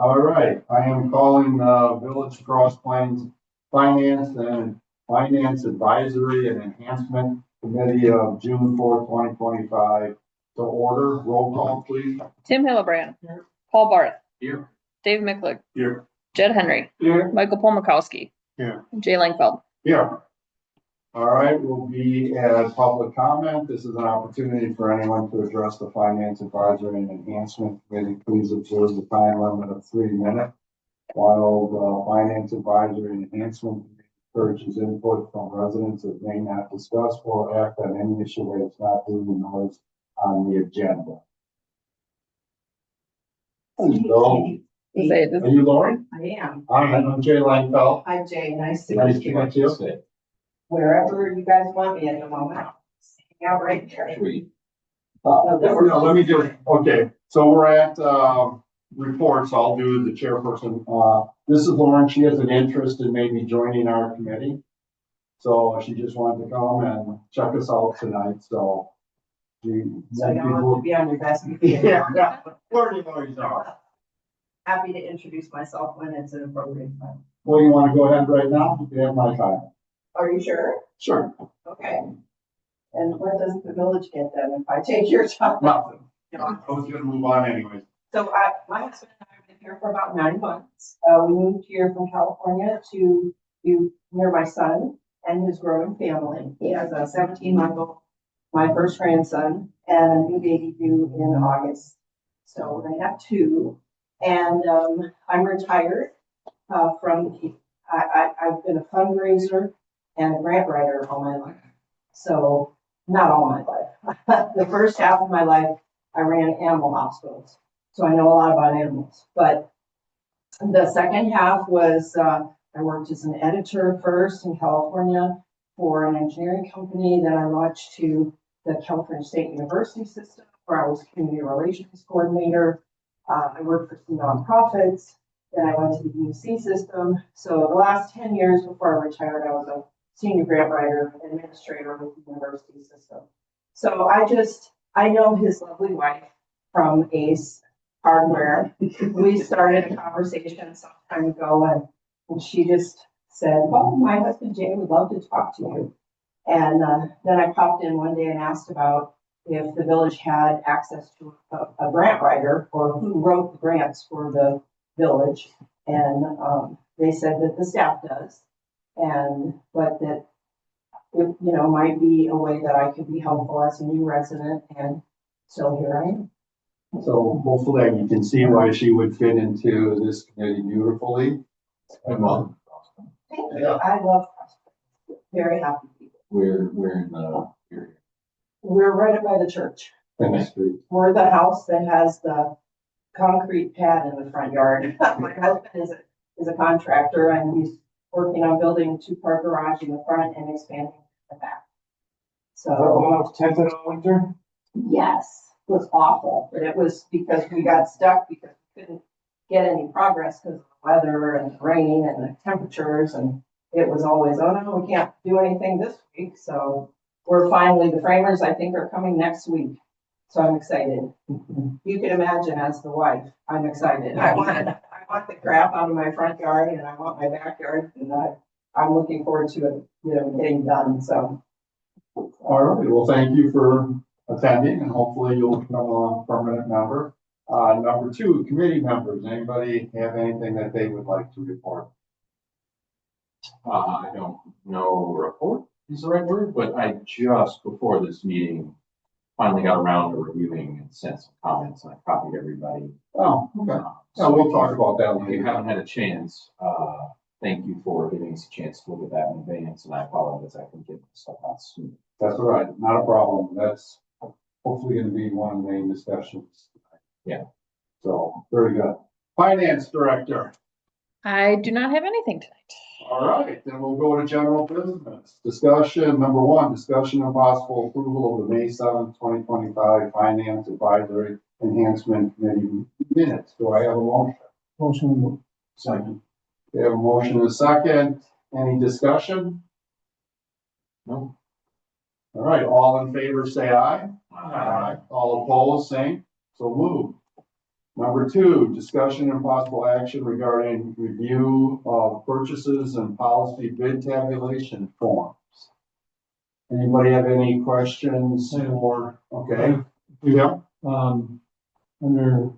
All right, I am calling Village Cross Plains Finance Advisory and Enhancement Committee of June 4th, 2025 to order. Roll call, please. Tim Hillebrand. Here. Paul Barth. Here. Dave Micklig. Here. Jed Henry. Here. Michael Polmakowski. Here. Jay Langfeld. Here. All right, we'll be at public comment. This is an opportunity for anyone to address the Finance Advisory and Enhancement Committee. Please observe the time limit of 3 minutes. While the Finance Advisory and Enhancement Committee encourages input from residents that may not discuss or act on any issue that is not duly noticed on the agenda. Hello. Are you Lauren? I am. I'm Jay Langfeld. Hi, Jay. Nice to Nice meet to you. meet you. Wherever you guys want me at the moment. Hang out right there. Let me do it. Okay, so we're at reports. I'll do the chairperson. This is Lauren. She has an interest in maybe joining our committee. So she just wanted to come and check us out tonight. So you don't have to be on your best behavior. Yeah, learning always are. Happy to introduce myself when it's an appropriate time. Well, you want to go ahead right now? You can have my time. Are you sure? Sure. Okay. And what does the village get then if I take your time? Nothing. I was going to move on anyway. So my husband and I have been here for about 9 months. We moved here from California to near my son and his growing family. He has a 17-month-old, my first grandson, and a new baby due in August. So they have 2. And I'm retired from, I've been a fundraiser and a grant writer all my life. So not all my life. The first half of my life, I ran animal hospitals. So I know a lot about animals. But the second half was, I worked as an editor first in California for an engineering company. Then I launched to the California State University system where I was community relations coordinator. I worked for some nonprofits. Then I went to the UC system. So the last 10 years before I retired, I was a senior grant writer, administrator with the university system. So I know his lovely wife from Ace Hardware. We started a conversation some time ago and she just said, well, my husband Jay would love to talk to you. And then I popped in one day and asked about if the village had access to a grant writer or who wrote the grants for the village. And they said that the staff does. But that it, might be a way that I could be helpful as a new resident, and so here I am. So hopefully you can see why she would fit into this committee beautifully. Thank you. Yeah. I love Prospect. Very happy people. We're in the area. We're right up by the church. We're the house that has the concrete pad in the front yard. My husband is a contractor and he's working on building a 2-car garage in the front and expanding the back. So tented all winter? Yes, it was awful, but it was because we got stuck because we couldn't get any progress because of the weather and the rain and the temperatures, and it was always, oh no, we can't do anything this week. So we're finally, the framers I think are coming next week. So I'm excited. You can imagine as the wife, I'm excited. I want the crap out of my front yard and I want my backyard, and I'm looking forward to it, getting done. So. All right. Well, thank you for attending, and hopefully you'll become a permanent member. Number 2, committee members. Anybody have anything that they would like to report? I don't know report is the right word, but I just before this meeting finally got around to reviewing and sent some comments, and I copied everybody. Oh, okay. So we'll talk about that If you haven't had a chance, thank you for giving us a chance to look at that in advance, and I apologize I can get stuff out soon. That's all right. Not a problem. That's hopefully going to be one of the main discussions. Yeah. So very good. Finance director. I do not have anything tonight. All right, then we'll go to general business. Discussion, number 1, discussion and possible approval of the May 7th, 2025 Finance Advisory Enhancement Committee minutes. Do I have a motion? Motion. Second. We have a motion and a second. Any discussion? No. All right, all in favor say aye. Aye. All opposed, same. So moved. Number 2, discussion and possible action regarding review of purchases and policy bid tabulation forms. Anybody have any questions or, okay? Yeah. Under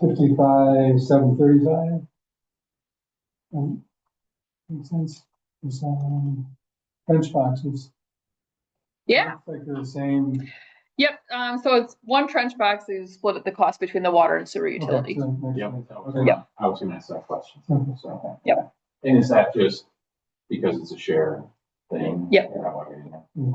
55,735. Makes sense. There's French boxes. Yeah, Looks like they're the same. yep, so it's one trench box, is split at the cost between the water and sewer utility. Okay, so makes Yep. sense. that was- Okay. Yep. I was gonna ask that question. Okay. So. Yep. And is that just because it's a share thing? Yep. Yeah,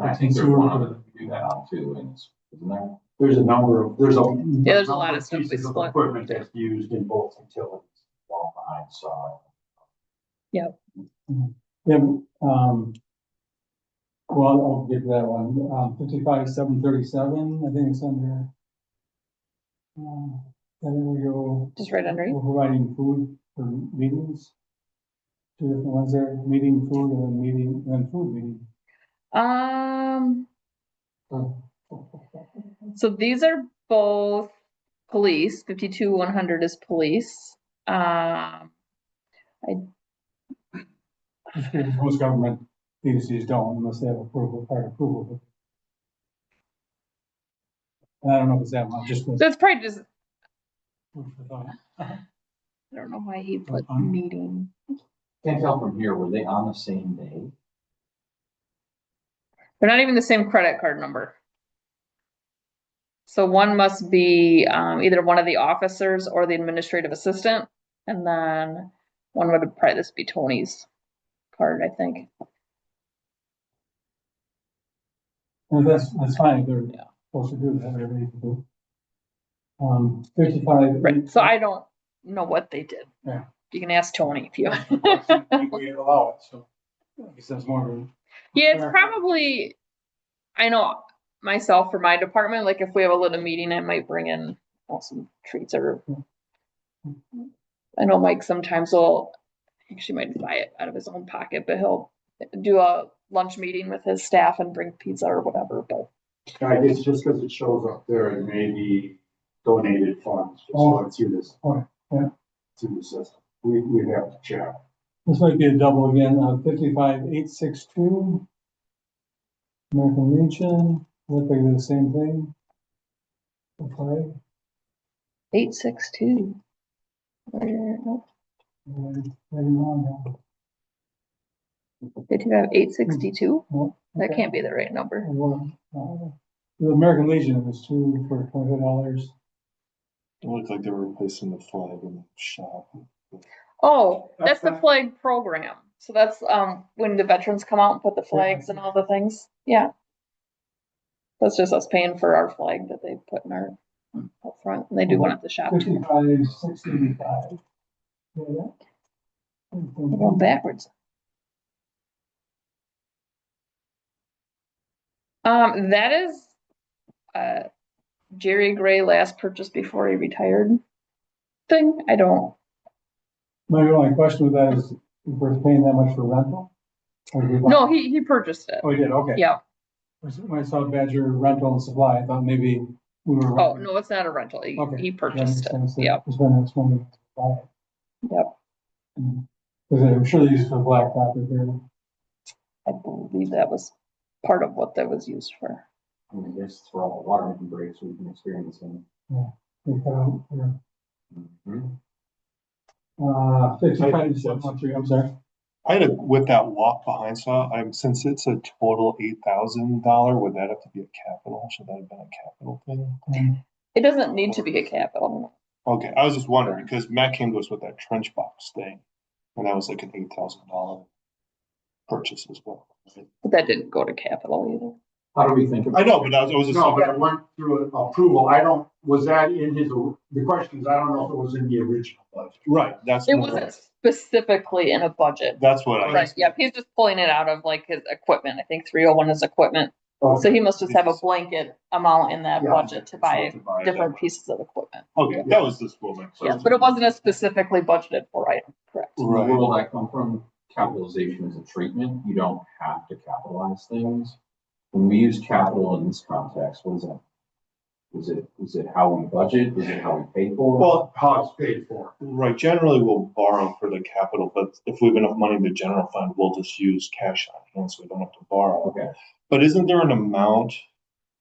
I think there's one other we do that on too, and it's, isn't there? There's a number of, there's a. Yeah, there's a lot number of stuff we pieces of split. equipment that's used in both utilities. Well, behind, so. Yeah, well, I'll get to that one. 55,737, I think it's under. And then we go, Just right under we're you. providing food for meetings. Two different ones there, meeting, food, and then meeting, and then food meeting. Oh. So these are both police, 52,100 is police. Most government agencies don't unless they have approval, prior approval. And I don't know if it's that much, just. So it's probably just, food for thought. I don't know why he put fun. meeting. Can't tell from here, were they on the same day? They're not even the same credit card number. So one must be either one of the officers or the administrative assistant, and then one would probably this be Tony's card, I think. And that's fine, if they're Yeah. supposed to do that, whatever they can do. 55. Right. So I don't know what they did. Yeah. You can ask Tony if you. We allow it, so I guess that's more of a. Yeah, it's probably, I know myself for my department, like if we have a little meeting, I might bring in some treats or. I know Mike sometimes will, actually might buy it out of his own pocket, but he'll do a lunch meeting with his staff and bring pizza or whatever, but. I guess just because it shows up there, it may be donated funds, just so it's through this. Oh, yeah. Through the system. We have to check. This might be a double again, 55,862. American Legion, look like they're the same thing. Okay. 862. Maybe wrong 862? now. That can't be the right number. The American Legion is $2 for $25. It looked like they were replacing the flag in the shop. Oh, that's the That's flag program. So that's when the veterans come out and put the flags and all the things. Yeah. That's just us paying for our flag that they put in our up front, and they do one at the shop too. 55,685. Yeah. We're going backwards. That is Jerry Gray last purchase before he retired thing. I don't. My only question with that is, if we're paying that much for rental? Or did we buy- No, he purchased it. Oh, he did, okay. Yeah. When I saw Badger rental and supply, I thought maybe we were. Oh, no, it's not a rental. He Okay. purchased it. Yeah. It's when it's when we buy it. Yep. Because I'm sure they used for blacktop repair. I believe that was part of what that was used for. I mean, I guess it's for all the water making breaks we've been experiencing. They cut out, yeah. Mhm. 55, I'm sorry. I had with that walk behind saw, since it's a total $8,000, would that have to be a capital? Should that have been a capital thing? It doesn't need to be a capital. Okay, I was just wondering, because Matt came to us with that trench box thing, and that was like an $8,000 purchase as well. But that didn't go to capital either. How do we think about? I know, but I was just. No, but it went through approval. Was that in his, the question is, I don't know if it was in the original budget. Right, that's. It wasn't specifically in a budget. That's what I. Right, yeah, he's just pulling it out of like his equipment. I think 301 is equipment. So he must just have a blanket amount in that Yeah. budget to buy To buy different that. pieces of equipment. Okay, that was this woman. Yeah, but it wasn't a specifically budgeted for item, correct? In the Right. world I come from, capitalization is a treatment. You don't have to capitalize things. When we use capital in this context, what does that? Is it how we budget? Is it how we pay for it? Well, How it's paid for. right, generally we'll borrow for the capital, but if we have enough money in the general fund, we'll just use cash on hand, so we don't have to borrow. Okay. But isn't there an amount,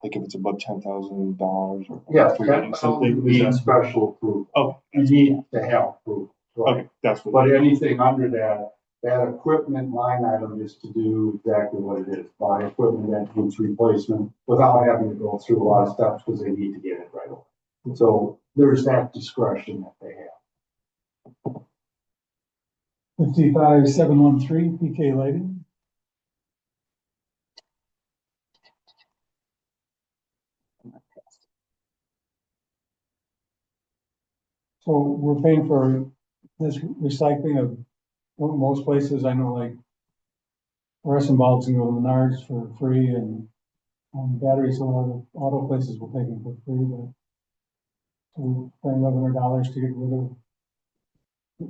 like if it's above $10,000 or? Yeah, forgetting something something? needs special approval. Oh, You need to have approval. Right. okay, that's what. But anything under that equipment line item is to do exactly what it is, buy equipment that needs replacement without having to go through a lot of steps because they need to get it right away. So there's that discretion that they have. 55713 PK lighting. So we're paying for this recycling of most places. I know, like Russian bulbs can go to Menards for free, and batteries, some of the auto places will take them for free, but so we pay $1,100 to get rid of.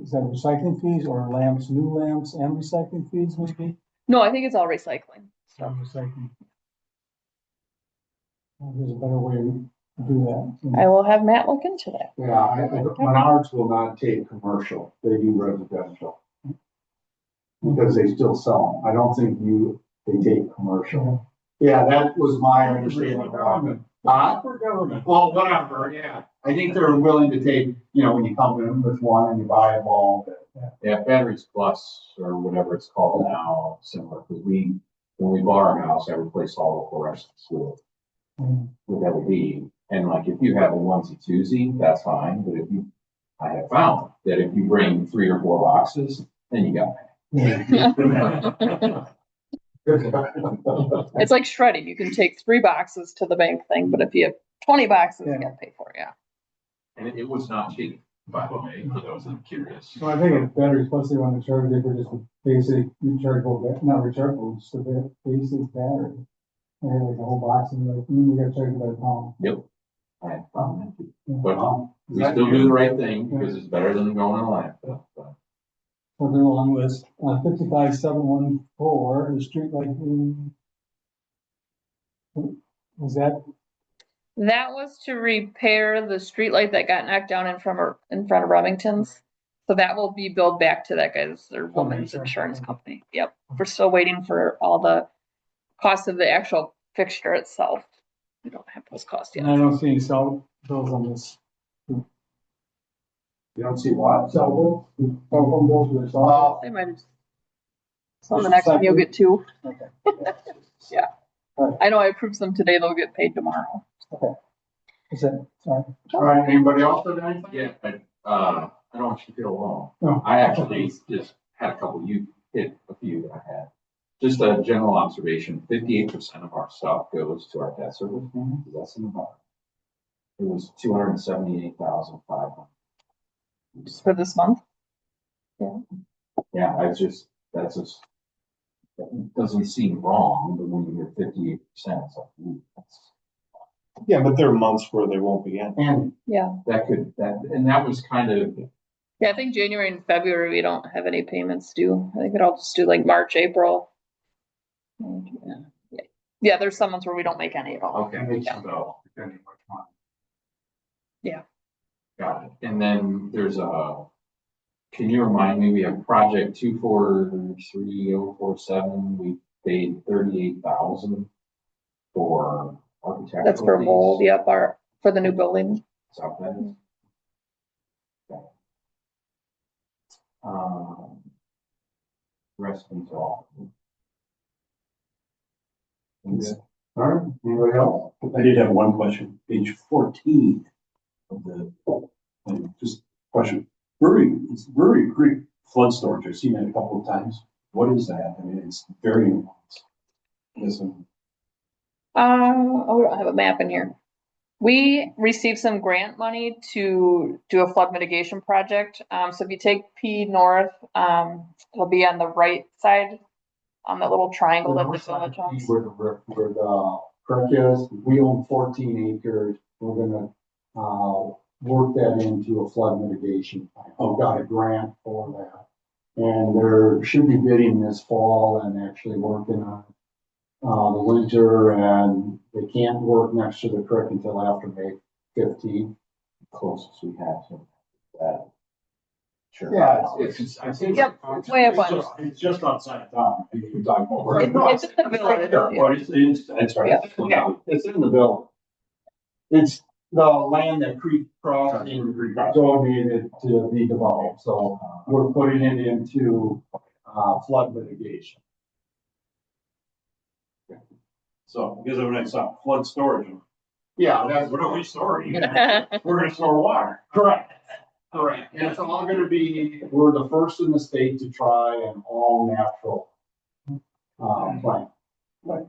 Is that recycling fees or lamps, new lamps and recycling fees maybe? No, I think it's all recycling. So recycling. There's a better way to do that. I will have Matt look into that. Yeah, Menards will not take commercial, they do residential. Because they still sell them. I don't think they take commercial. Yeah, that was my understanding about it. For government. Well, whatever, yeah. I think they're willing to take, when you come in with one and you buy a bulb. Yeah, Batteries Plus or whatever it's called now, similar, because when we bought our house, I replaced all the fluorescents with LED. And like, if you have a onesie twosie, that's fine, but I have found that if you bring 3 or 4 boxes, then you got It's like shredding. You can take 3 boxes to the bank thing, but if you have 20 boxes, you gotta pay for it, yeah. And it was not cheap, by the way, for those that are curious. So I think it's better, especially when the charge, for just a basic rechargeable, not rechargeable, just a basic battery. And like a whole box and like, you gotta charge it by the pound. Yep. I have found that too. Yeah. But we still do the right thing because it's better than going in a landfill. But Moving along list, 55714, the street lighting. Was that, That was to repair the streetlight that got knocked down in front of Remington's. So that will be billed back to that guy's or woman's insurance company. Yep. We're still waiting for all the costs of the actual fixture itself. We don't have those costs and I yet. don't see any cell bills on this. You don't see what? Cell bill? Cell phone bills for the cell? Well, They might have. So on the next one, you'll get 2. Okay. Yeah. Alright. I know I approved them today. They'll get paid tomorrow. Is that, sorry. all right, anybody else have anything? yeah, but I don't want you to feel alone. No. I actually just had a couple, you hit a few that I had. Just a general observation, 58% of our stuff goes to our debt service payments. That's in the bottom. It was 278,500. Just for this month. Yeah, that doesn't seem wrong, but when you hear 58%, it's like, ooh, Yeah, but there are months where they won't be in. And Yeah. that was kind of, Yeah, I think January and February, we don't have any payments due. I think it'll just do like March, April. Yeah, there's some months where we don't make any at all. okay, Yeah. so, depending which one. got it. And then can you remind me, we have project 243047, we paid 38,000 for architectural. That's for fees. mold, yep, for the new building. Is that what that is? Okay. Rest until. All right, anybody else? I did have one question, page 14 of the, just question. Brewery Creek flood storage, I've seen it a couple of times. What is that? I mean, it's very intense. Listen, Oh, we don't have a map in here. We received some grant money to do a flood mitigation project. So if you take P North, it'll be on the right side, on that little triangle that the village owns. Where the creek is, we own 14 acres, we're gonna, work that into a flood mitigation plan. I've got a grant for that. And there should be bidding this fall and actually working on the winter, and they can't work next to the creek until after May 15th. Closest we have to that. Sure. Yeah, it's, I think. Yep, way up on. It's just outside of town. You're talking about. It's in the village, yeah. Oh, it's right. Yeah, it's in the bill. It's the land that Creek Crossing donated to be developed, so we're putting it into, flood mitigation. So, because of when I saw flood storage, Yeah, that's what are we storing? We're gonna store water. correct. Correct. And it's all gonna be, we're the first in the state to try an all natural, plant. Right.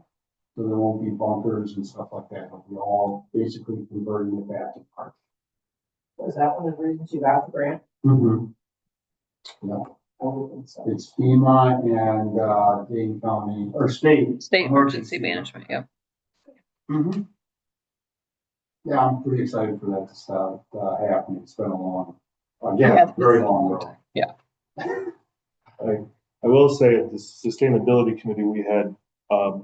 So there won't be bunkers and stuff like that. It'll be all basically converting it back to park. Was that one of the reasons you got the grant? Yeah, it's FEMA and, Dane County, or state. State emergency management, yep. Mhm. Yeah, I'm pretty excited for that to start, happening. It's been a long, Yeah, again, it's very been a long long road. time. Yeah. I will say at the sustainability committee, we had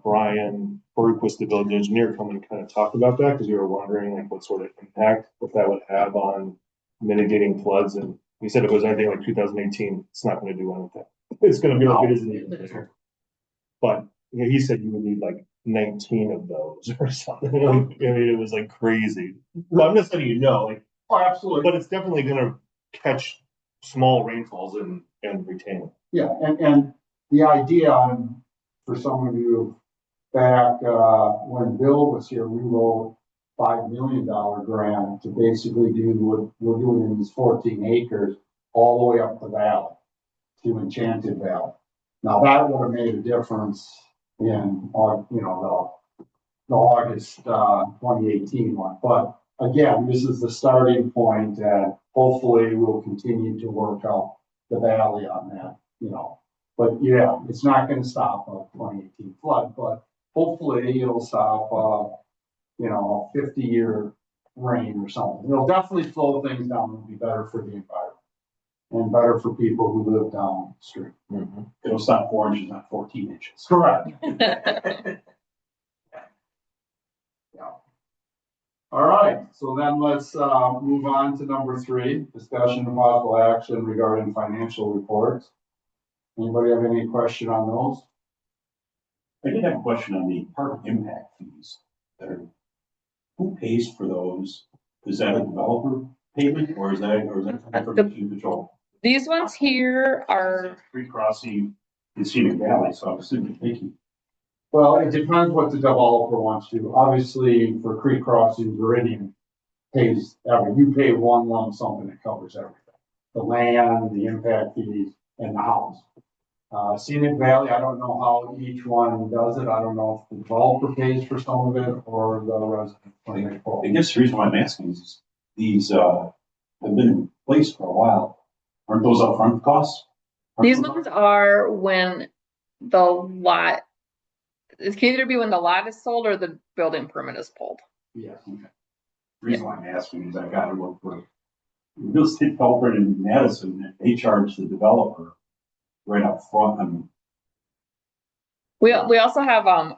Brian Berquist, the village engineer, come and kind of talk about that, because we were wondering like what sort of impact that that would have on mitigating floods. And he said if it was anything like 2018, it's not going to do anything. It's going to be like it is in the. But you know, he said you would need like 19 of those or something. Like, I mean, it was like crazy. But I'm just letting you know, like, Oh, absolutely. but it's definitely going to catch small rainfalls and retain it. Yeah, and the idea on, for some of you, back, when Bill was here, we wrote $5 million grant to basically do what we're doing in these 14 acres all the way up the valley to Enchanted Valley. Now, that would have made a difference in, the August, 2018 one. But again, this is the starting point, and hopefully we'll continue to work out the valley on that, But yeah, it's not gonna stop a 2018 flood, but hopefully it'll stop, 50-year rain or something. It'll definitely slow things down and be better for the environment and better for people who live downstream. It'll stop 4 inches, not 14 inches. Correct. All right, so then let's, move on to number 3, discussion of possible action regarding financial reports. Anybody have any question on those? I did have a question on the park impact fees. Who pays for those? Is that a developer payment or is that information control? These ones here are, Free crossing in Scenic Valley, so I'm assuming thinking. Well, it depends what the developer wants to. Obviously, for Creek Crossing, Viridian pays you pay one lump sum and it covers everything. The land, the impact fees, and the house. Scenic Valley, I don't know how each one does it. I don't know if the developer pays for some of it or the resident. I guess the reason why I'm asking is these have been in place for a while. Aren't those upfront costs? these ones are when the lot, it can either be when the lot is sold or the building permit is pulled. Yes. Okay. The reason why I'm asking is I got to work for a real estate developer in Madison, and they charge the developer right up front. I mean, We also have, a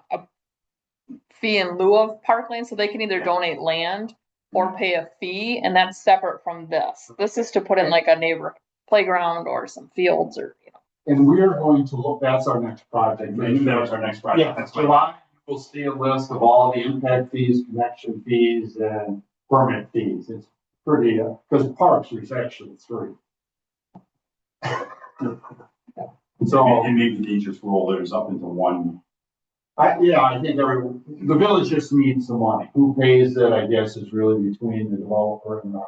fee in lieu of parkland, so they can either donate land or pay a fee, and that's separate from this. This is to put in like a neighbor playground or some fields or, And we're going to look, that's our next project. that was our next project. Yeah, That's July, we'll see a list of all the impact fees, connection fees, and permit fees. It's pretty, because parks is actually 3. So, And maybe they just roll theirs up into one. I think the village just needs the money. Who pays it, I guess, is really between the developer and the.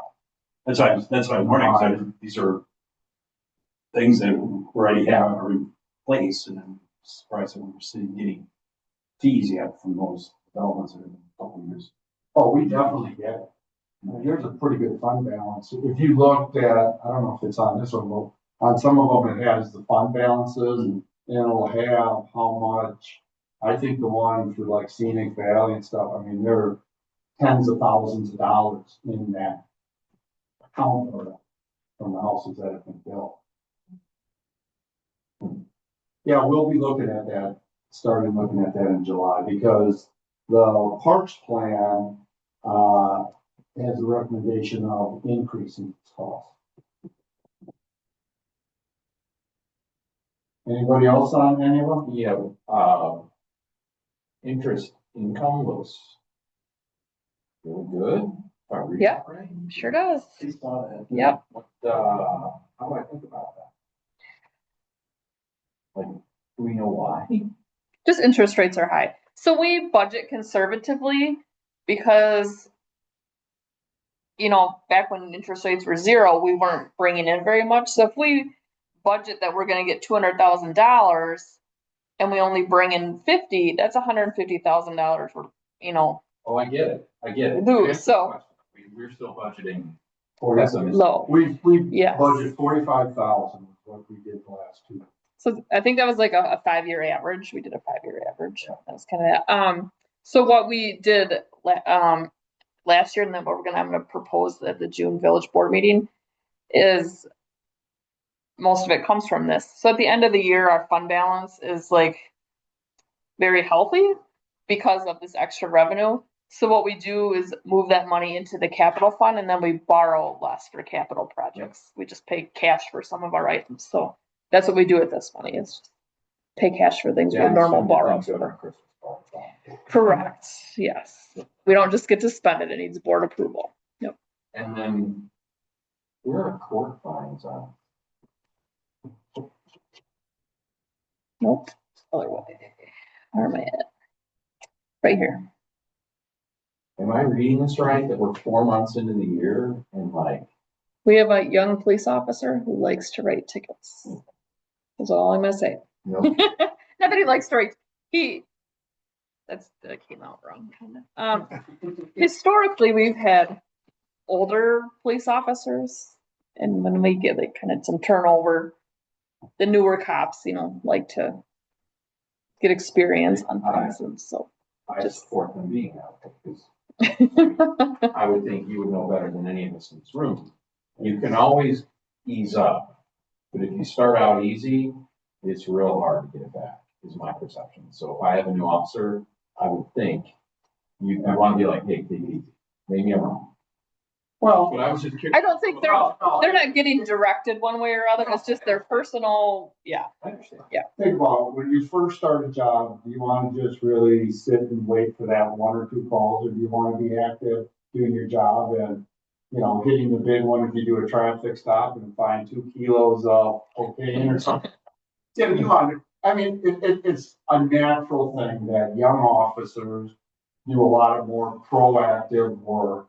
That's why I'm wondering, 'cause these are things that we already have are in place, and I'm surprised that we're still getting fees yet from those developments that have been a couple of years. Oh, we definitely get it. There's a pretty good fund balance. If you looked at, I don't know if it's on this one, but on some of them, it has the fund balances and it'll have how much. I think the one for like Scenic Valley and stuff, I mean, there are tens of thousands of dollars in that account from the houses that have been built. Yeah, we'll be looking at that started looking at that in July, because the parks plan, has a recommendation of increasing its cost. Anybody else on any of them? Yeah, interest income looks really good. If I read Yeah. that right. Sure does. Just saw that. Yep. What, how do I think about that? Like, do we know why? Just interest rates are high. So we budget conservatively because, you know, back when interest rates were zero, we weren't bringing in very much. So if we budget that we're gonna get $200,000 and we only bring in 50, that's $150,000 for, you know, Oh, I get it. I get it. Lose, Answer the so- question. We're still budgeting. Forty- low. We Yes. budget 45,000, what we did the last two. So I think that was like a 5-year average. We did a 5-year average. That was kind of that. So what we did last year, and then what I'm gonna propose at the June Village Board meeting is most of it comes from this. So at the end of the year, our fund balance is like very healthy because of this extra revenue. So what we do is move that money into the capital fund, and then we borrow less for capital projects. We just pay cash for some of our items. So that's what we do with this money, is just pay cash for things we would normally borrow for. Correct, yes. We don't just get to spend it, it needs board approval. Yep. And then where are court fines on? Nope. Other way. Where am I at? Right here. Am I reading this right? That we're 4 months into the year and like, We have a young police officer who likes to write tickets. That's all I'm gonna say. you know, Not that he likes to write, that came out wrong, kinda. Historically, we've had older police officers, and when we get like kind of some turnover, the newer cops, you know, like to get experience on things, and so. I Just- support them being out there because I would think you would know better than any of us in this room. You can always ease up, but if you start out easy, it's real hard to get it back, is my perception. So if I have a new officer, I would think I want to be like, hey, take it easy. Maybe I'm wrong, Well, but I was just curious. I don't think they're not getting directed one way or other, it's just their personal, yeah. I understand. think about it. When you first start a job, do you want to just really sit and wait for that one or two calls, or do you want to be active doing your job and, you know, hitting the big one if you do a traffic stop and find 2 kilos of cocaine or something? Yeah, you want to, I mean, it's a natural thing that young officers do a lot of more proactive work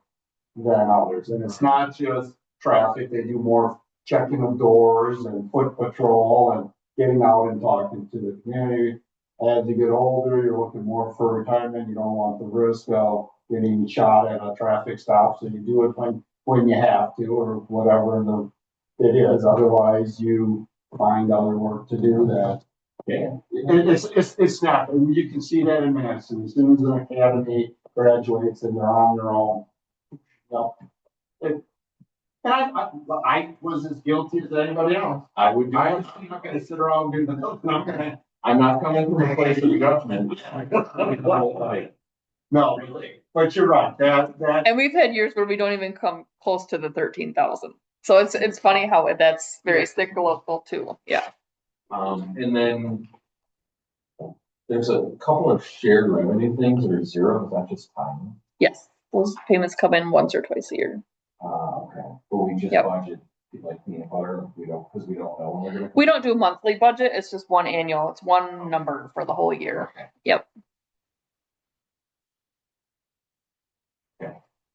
than others. And it's not just traffic, they do more checking of doors and foot patrol and getting out and talking to the community. As you get older, you're looking more for retirement, you don't want the risk of getting shot at a traffic stop, so you do it when you have to, or whatever it is, otherwise you find other work to do that. Yeah. It's not, you can see that in Madison, as soon as an academy graduates and they're on their own. No. And I was as guilty as anybody else. I would do I'm it. not gonna sit around and do the. I'm not coming from a place of judgment. No, Really. but you're right, that, And we've had years where we don't even come close to the 13,000. So it's funny how that's very cyclical too, yeah. And then there's a couple of shared revenue things that are zero, is that just timing? Yes, those payments come in once or twice a year. Okay, but we just Yep. budget like peanut butter, because we don't know when we're gonna. We don't do monthly budget, it's just one annual, it's one number for the whole year. Okay. Yep.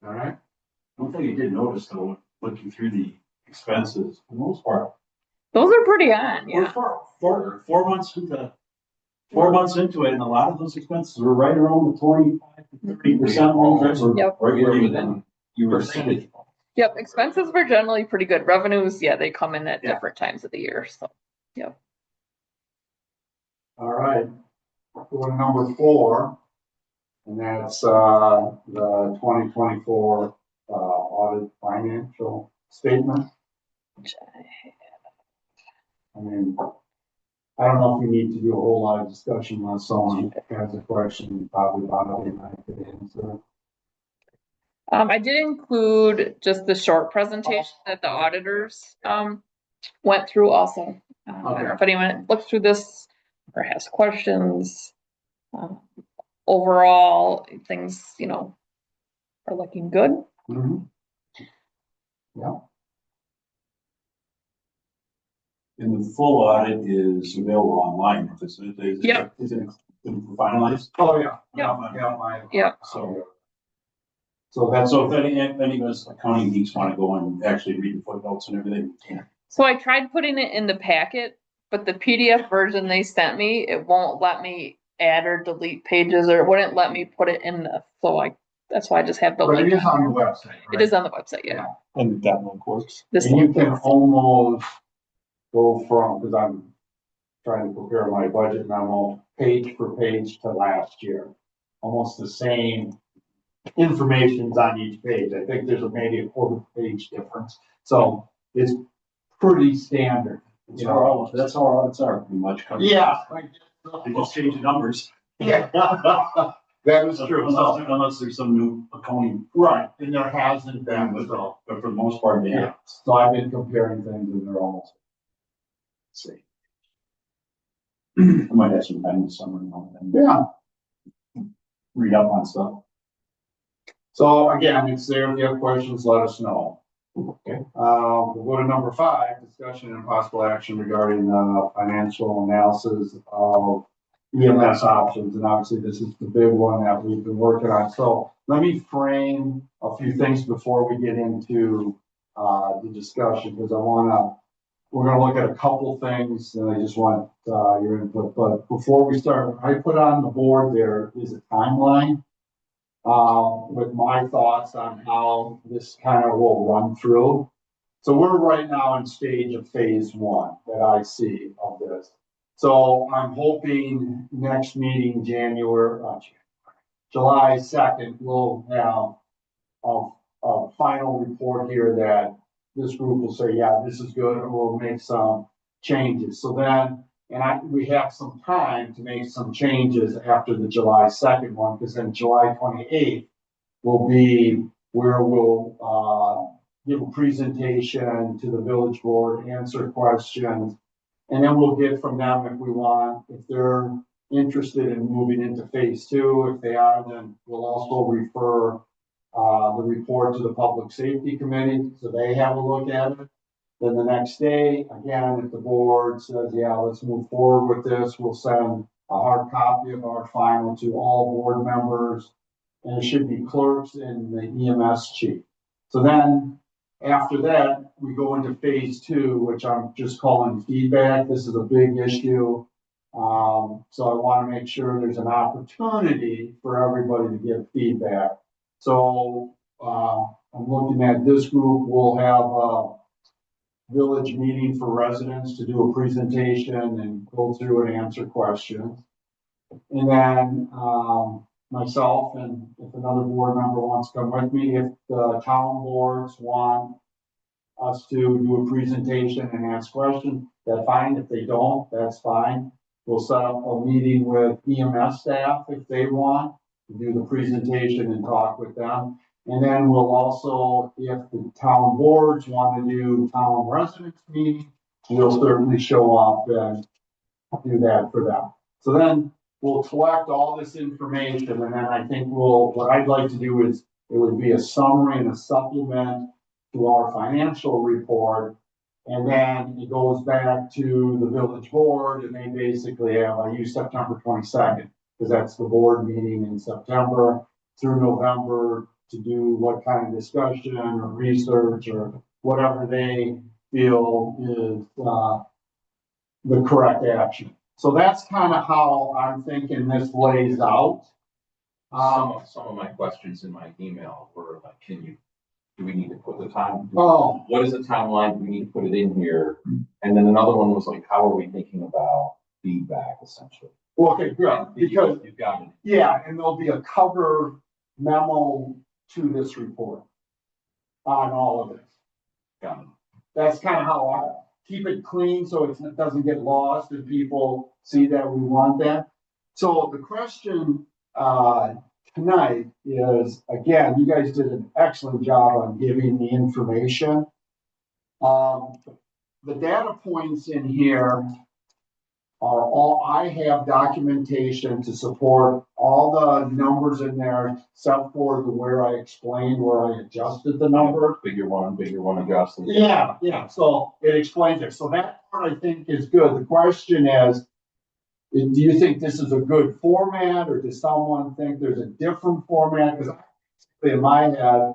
all right, One thing you did notice though, looking through the expenses, for the most part, Those are pretty on, we're yeah. four months into it, and a lot of those expenses were right around the 25 to 30% range. Yep. Right where Within you were percentage. saying. Yep, expenses were generally pretty good. Revenues, yeah, they come in at Yeah. different times of the year, so. all right. Go to number 4. And that's, the 2024, audit financial statement. I mean, I don't know if we need to do a whole lot of discussion unless someone has a question, probably about it, I could answer. I did include just the short presentation that the auditors, went through also. I don't know if anyone looked through this or has questions. Overall, things, are looking good. Mhm. Yeah, And the full audit is available online, is it? Yeah. Is it finalized? oh, yeah. Yeah. Yeah. So, So that's, so if any of us accounting geeks want to go and actually read the footnotes and everything, we can. So I tried putting it in the packet, but the PDF version they sent me, it won't let me add or delete pages, or it wouldn't let me put it in that's why I just have the but it link. is on the website, right? It is on the website, yeah. And that link works. This And you link. can almost go from, because I'm trying to prepare my budget memo, page for page to last year. Almost the same information's on each page. I think there's maybe a quarter page difference. So it's pretty standard. That's how our audits are, pretty much. Yeah. They just change the numbers. Yeah. That is true. Unless there's some new accounting. Right, and there hasn't been, so. But for the most part, yeah. Yeah, so I've been comparing things and they're almost. See. I might have some time this summer and Yeah. read up on stuff. So again, it's there. If you have questions, let us know. Okay. We'll go to number 5, discussion and possible action regarding financial analysis of EMS options. And obviously this is the big one that we've been working on. So let me frame a few things before we get into the discussion, because we're gonna look at a couple things and I just want your input. But before we start, I put on the board there is a timeline with my thoughts on how this kind of will run through. So we're right now in stage of phase 1 that I see of this. So I'm hoping next meeting, July 2nd, we'll have a final report here that this group will say, yeah, this is good, or we'll make some changes. So then, we have some time to make some changes after the July 2nd one, because then July 28th will be where we'll give a presentation to the village board, answer questions, and then we'll get from them if they're interested in moving into phase 2. If they are, then we'll also refer the report to the public safety committee, so they have a look at it. Then the next day, again, if the board says, yeah, let's move forward with this, we'll send a hard copy of our final to all board members. And it should be clerks and the EMS chief. So then, after that, we go into phase 2, which I'm just calling feedback. This is a big issue. So I want to make sure there's an opportunity for everybody to give feedback. So I'm looking at this group. We'll have a village meeting for residents to do a presentation and go through and answer questions. And then myself, and if another board member wants to come with me, if the town boards want us to do a presentation and ask questions, that's fine. If they don't, that's fine. We'll set up a meeting with EMS staff if they want to do the presentation and talk with them. And then we'll also, if the town boards want to do town residents meeting, we'll certainly show up and do that for them. So then we'll collect all this information, and then I think what I'd like to do is, it would be a summary and a supplement to our financial report. And then it goes back to the village board, and they basically I use September 22nd, because that's the board meeting in September through November to do what kind of discussion or research or whatever they feel is the correct action. So that's kind of how I'm thinking this lays out. Some of my questions in my email were like, do we need to put the time? Oh, What is the timeline? Do we need to put it in here? And then another one was like, how are we thinking about feedback essentially? okay, good, because, You've got it. yeah, and there'll be a cover memo to this report on all of this. Got it. That's kind of how keep it clean so it doesn't get lost and people see that we want that. So the question, tonight is, again, you guys did an excellent job on giving the information. The data points in here are all, I have documentation to support all the numbers in there, except for the where I explained where I adjusted the number. Figure one adjusted. Yeah, so it explains it. So that part I think is good. The question is, do you think this is a good format, or does someone think there's a different format? Because in my head,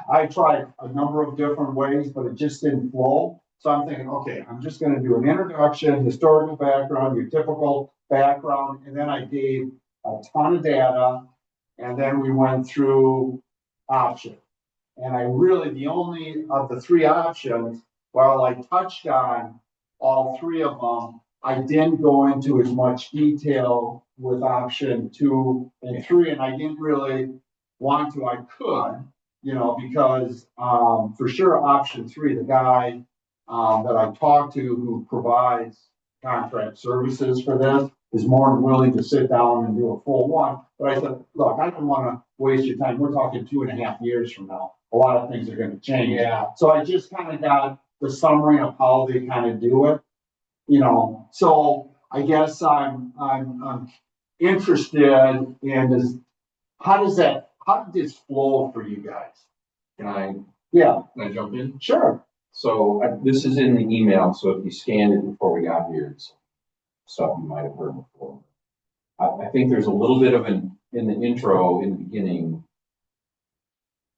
I tried a number of different ways, but it just didn't flow. So I'm thinking, okay, I'm just gonna do an introduction, historical background, your typical background, and then I gave a ton of data, and then we went through options. And I really, the only of the three options, while I touched on all three of them, I didn't go into as much detail with option 2 and 3, and I didn't really want to. I could, because, for sure, option 3, the guy, that I talked to who provides contract services for this is more than willing to sit down and do a full one. But I said, look, I don't wanna waste your time. We're talking 2.5 years from now. A lot of things are gonna change. Yeah. So I just kind of got the summary of how they kind of do it, so I guess I'm interested in how did this flow for you guys? Yeah, Can I jump in? sure. So this is in the email, so if you scanned it before we got here, it's stuff you might have heard before. I think there's a little bit of in the intro, in the beginning,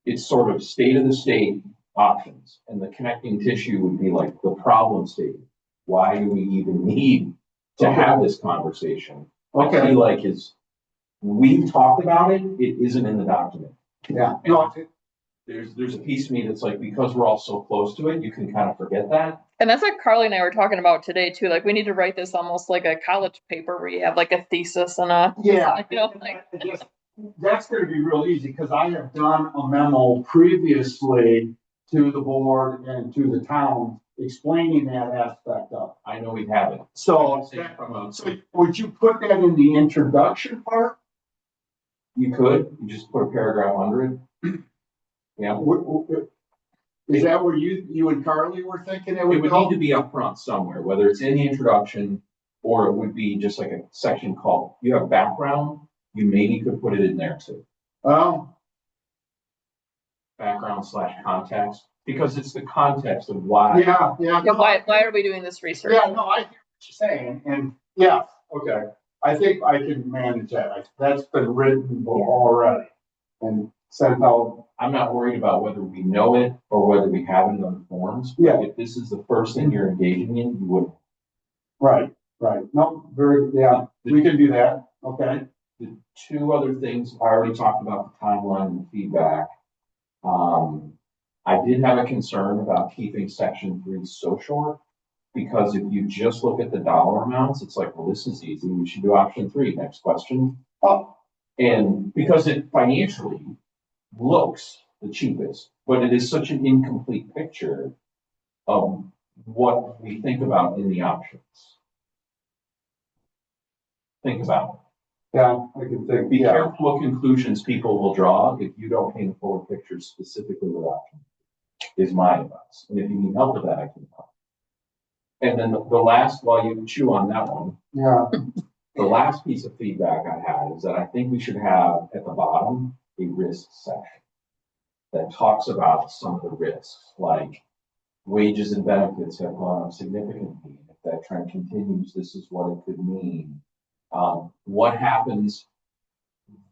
it's sort of state of the state options, and the connecting tissue would be like the problem statement. Why do we even need to have this conversation? I Okay. feel like we've talked about it, it isn't in the document. Yeah, no, There's a piece of me that's like, because we're all so close to it, you can kind of forget that. And that's what Carly and I were talking about today too. Like we need to write this almost like a college paper where you have like a thesis and yeah. like. That's gonna be real easy, because I have done a memo previously to the board and to the town explaining that aspect of it. I know we have it. So, so would you put that in the introduction part? You could, you just put a paragraph under it. Yeah. Is that where you and Carly were thinking it It would would go? need to be up front somewhere, whether it's in the introduction or it would be just like a section called, you have background, you maybe could put it in there too. Background / context, because it's the context of why. Yeah. Yeah, why are we doing this research? Yeah, no, I hear what you're saying, and yeah, okay. I think I can manage that. That's been written already and sent out. I'm not worried about whether we know it or whether we have it in other forms. Yeah. If this is the first thing you're engaging in, you would. Right. No, we can do that. Okay. The two other things, I already talked about the timeline and the feedback. I did have a concern about keeping section 3 so short, because if you just look at the dollar amounts, it's like, well, this is easy. We should do option 3. Next question. And because it financially looks the cheapest, but it is such an incomplete picture of what we think about in the options. Think about it. Yeah, I can think. Be careful what conclusions people will draw if you don't paint a forward picture specifically with options, is my advice. And if you need help with that, I can help. And then the last, while you chew on that one, the last piece of feedback I had is that I think we should have at the bottom a risk section that talks about some of the risks, like wages and benefits have gone up significantly. If that trend continues, this is what it could mean. What happens?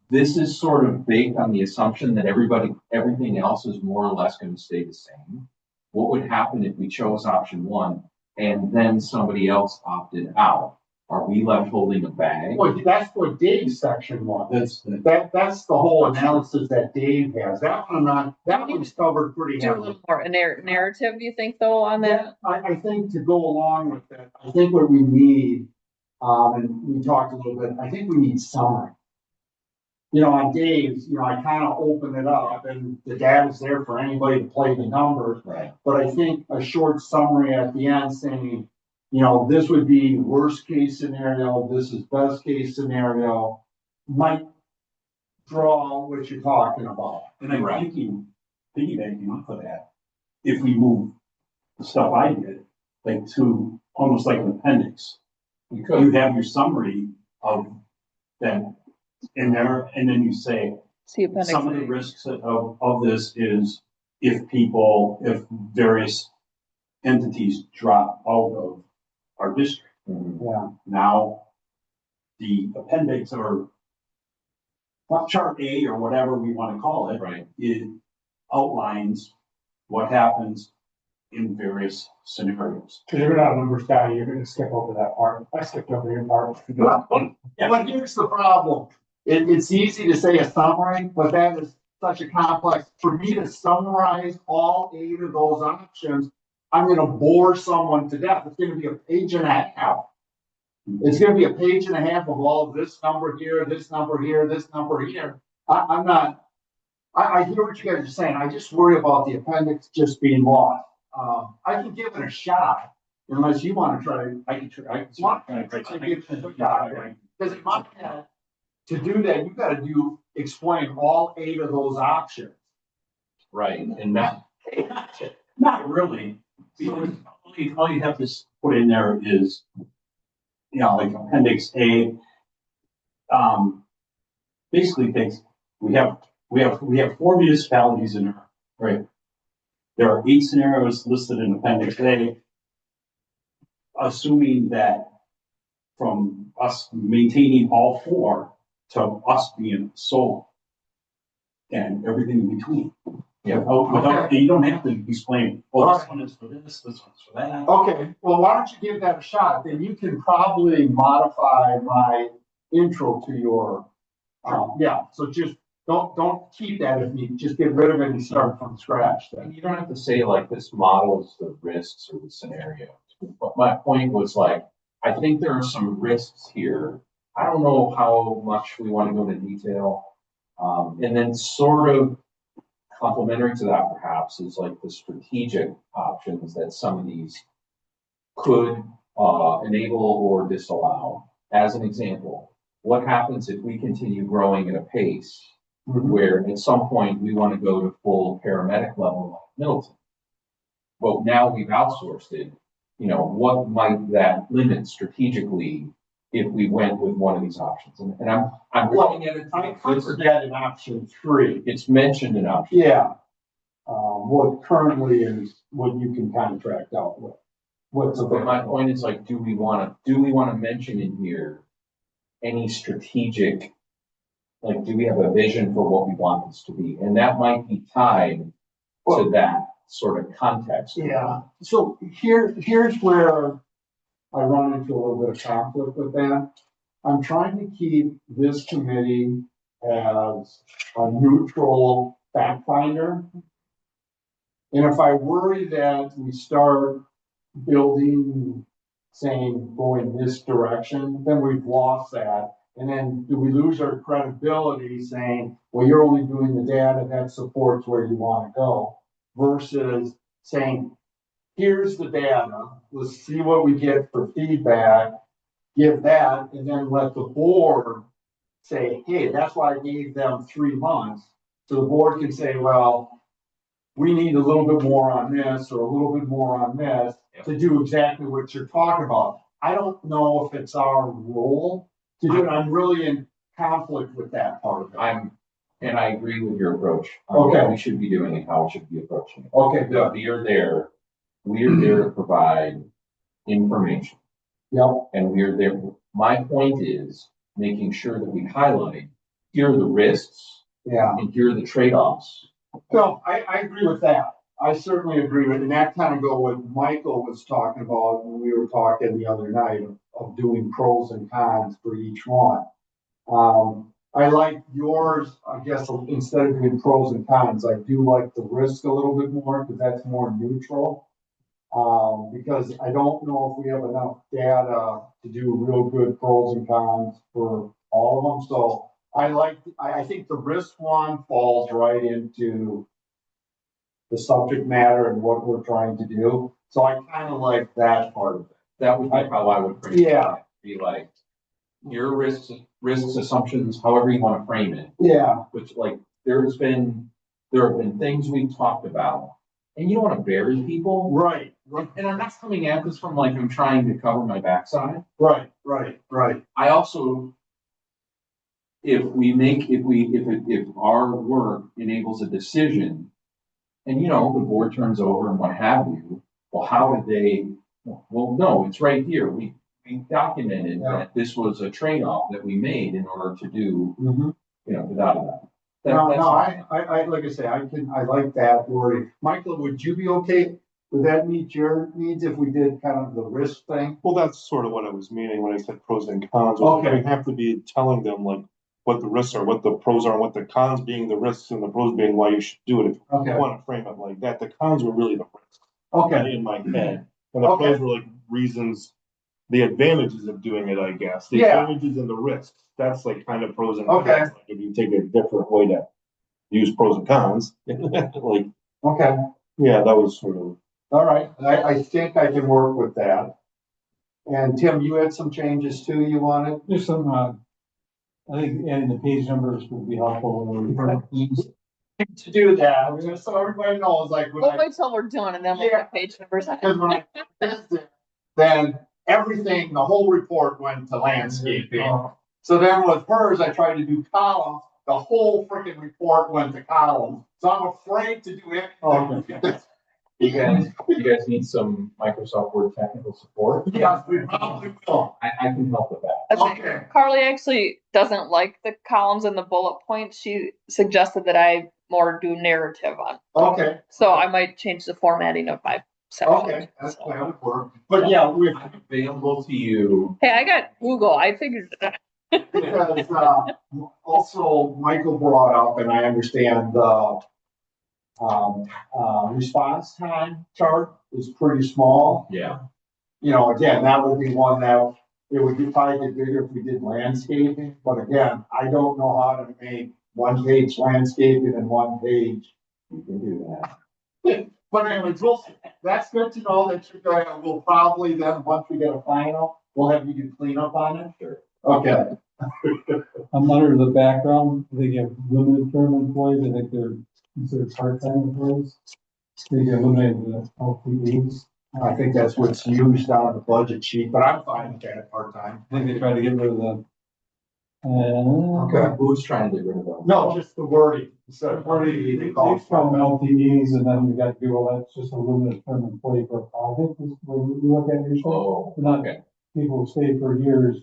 This is sort of based on the assumption that everything else is more or less going to stay the same. What would happen if we chose option 1 and then somebody else opted out? Are we left holding a bag? Well, that's what Dave's section was. That's the whole analysis that Dave has. That one's covered pretty Do a heavily. little more a narrative, you think, though, on that? I think to go along with that, I think what we need, and we talked a little bit, I think we need summary. on Dave's, I kind of open it up and the data's there for anybody to play the numbers. Right. But I think a short summary at the end saying, this would be worst case scenario, this is best case scenario, might draw what you're talking about. And I'm thinking, piggybacking off of that, if we move the stuff I did, like to almost like an appendix, You you could, have your summary of that in there, and then you say, See appendix some of the A. risks of this is if various entities drop out of our district. Mhm. Yeah. Now, the appendix or chart A or whatever we want to call it, right, it outlines what happens in various scenarios. Cause you're not a numbers guy, you're gonna skip over that part. I skipped over your part. But here's the problem. It's easy to say a summary, but that is such a complex, for me to summarize all 8 of those options, I'm gonna bore someone to death. It's gonna be a page and a half. It's gonna be a page and a half of all this number here, this number here, this number here. I'm not, I hear what you guys are saying. I just worry about the appendix just being lost. I can give it a shot, unless you wanna try, I can try. Because in my head, to do that, you gotta explain all 8 of those options. right, and that, Not really. Because all you have to put in there is, like appendix A. Basically takes, we have 4 municipalities in there, right? There are 8 scenarios listed in appendix A. Assuming that from us maintaining all 4 to us being sold. And everything in between. Yeah. Without, you don't have to explain, well, this one is for this one's for that. Okay, well, why don't you give that a shot? Then you can probably modify my intro to your, so just don't keep that if you just get rid of it and start from scratch then. and you don't have to say like this models the risks or the scenarios. But my point was like, I think there are some risks here. I don't know how much we want to go into detail. And then sort of complementary to that perhaps is like the strategic options that some of these could enable or disallow. As an example, what happens if we continue growing at a pace where at some point we want to go to full paramedic level like Middleton? But now we've outsourced it, what might that limit strategically if we went with one of these options? And I'm looking at it. I covered that in option 3. It's mentioned in option. Yeah. What currently is what you can contract out with. What's But my available. point is like, do we want to mention in here any strategic, like, do we have a vision for what we want this to be? And that might be tied to that sort of context. Yeah, so here's where I run into a little bit of conflict with that. I'm trying to keep this committee as a neutral fact finder. And if I worry that we start building, saying, going this direction, then we've lost that. And then do we lose our credibility saying, well, you're only doing the data that supports where you want to go, versus saying, here's the data, let's see what we get for feedback, give that, and then let the board say, hey, that's why I gave them 3 months. So the board can say, well, we need a little bit more on this or a little bit more on this to do exactly what you're talking about. I don't know if it's our role to do it. I'm really in conflict with that part of it. And I agree with your approach on Okay. what we should be doing and how we should be approaching it. Okay, But good. we are there to provide information. Yep. And we are there. My point is making sure that we highlight, here are the risks Yeah. and here are the trade-offs. So I agree with that. I certainly agree with, and that kind of go what Michael was talking about when we were talking the other night of doing pros and cons for each one. I like yours, I guess, instead of doing pros and cons, I do like the risk a little bit more because that's more neutral. Because I don't know if we have enough data to do real good pros and cons for all of them. So I think the risk one falls right into the subject matter and what we're trying to do. So I kind of like that part of it. That would be how I would frame it. Yeah. Be like, your risks, assumptions, however you want to frame it, Yeah, which like, there have been things we've talked about. And you don't want to bury people. right, And I'm not coming at this from like, I'm trying to cover my backside. right. I also, if our work enables a decision, and the board turns over and what have you, well, how did they, well, no, it's right here. We documented Yeah. that this was a trade-off that we made in order to do, Mhm. da. No, I, like I say, I like that wording. Michael, would you be okay? Would that meet your needs if we did kind of the risk thing? Well, that's sort of what I was meaning when I said pros and cons. Okay. We have to be telling them like what the risks are, what the pros are, and what the cons being the risks and the pros being why you should do it. If you Okay, want to frame it like that, the cons were really the risks okay, in my head. And the Okay. pros were like reasons, the advantages of doing it, I guess. The Yeah. advantages and the risks. That's like kind of pros and Okay. cons. Like if you take a different way to use pros and cons, like, okay. yeah, that was sort of. All right, I think I can work with that. And Tim, you had some changes too you wanted? There's some, I think adding the page numbers would be helpful. To do that, just so everybody knows, like, when We'll I, wait till we're done and then we'll Yeah. put page numbers on. because when I fixed it, then everything, the whole report went to landscaping. So then with hers, I tried to do columns, the whole freaking report went to columns, so I'm afraid to do it. You guys need some Microsoft Word technical support? Yes, we probably will. I can help with that. I think Okay. Carly actually doesn't like the columns and the bullet points. She suggested that I more do narrative on. Okay, So I might change the formatting of my section. okay, that's that would work, but yeah, we're, Available to you. Hey, I got Google. I figured it out. because, also Michael brought up, and I understand the response time chart is pretty small. Yeah. Again, that would be one that it would be probably get bigger if we did landscaping, but again, I don't know how to make one page landscaping and one page. You can do that. But anyways, that's good to know that you're going, we'll probably then, once we get a final, we'll have you do cleanup on it. Sure. Okay. Under the background, they get limited term employees, I think they're considered part-time employees. They get eliminated the LTEs. I think that's what's used on the budget sheet, but I'm fine with that part-time. I think they try to get rid of the. Okay. Who's trying to get rid of them? No, just the wording, so They they call call them it. LTEs and then we got to do, well, that's just a limited term employee for a project, is what you look at usually. Oh, They're not okay. people who stay for years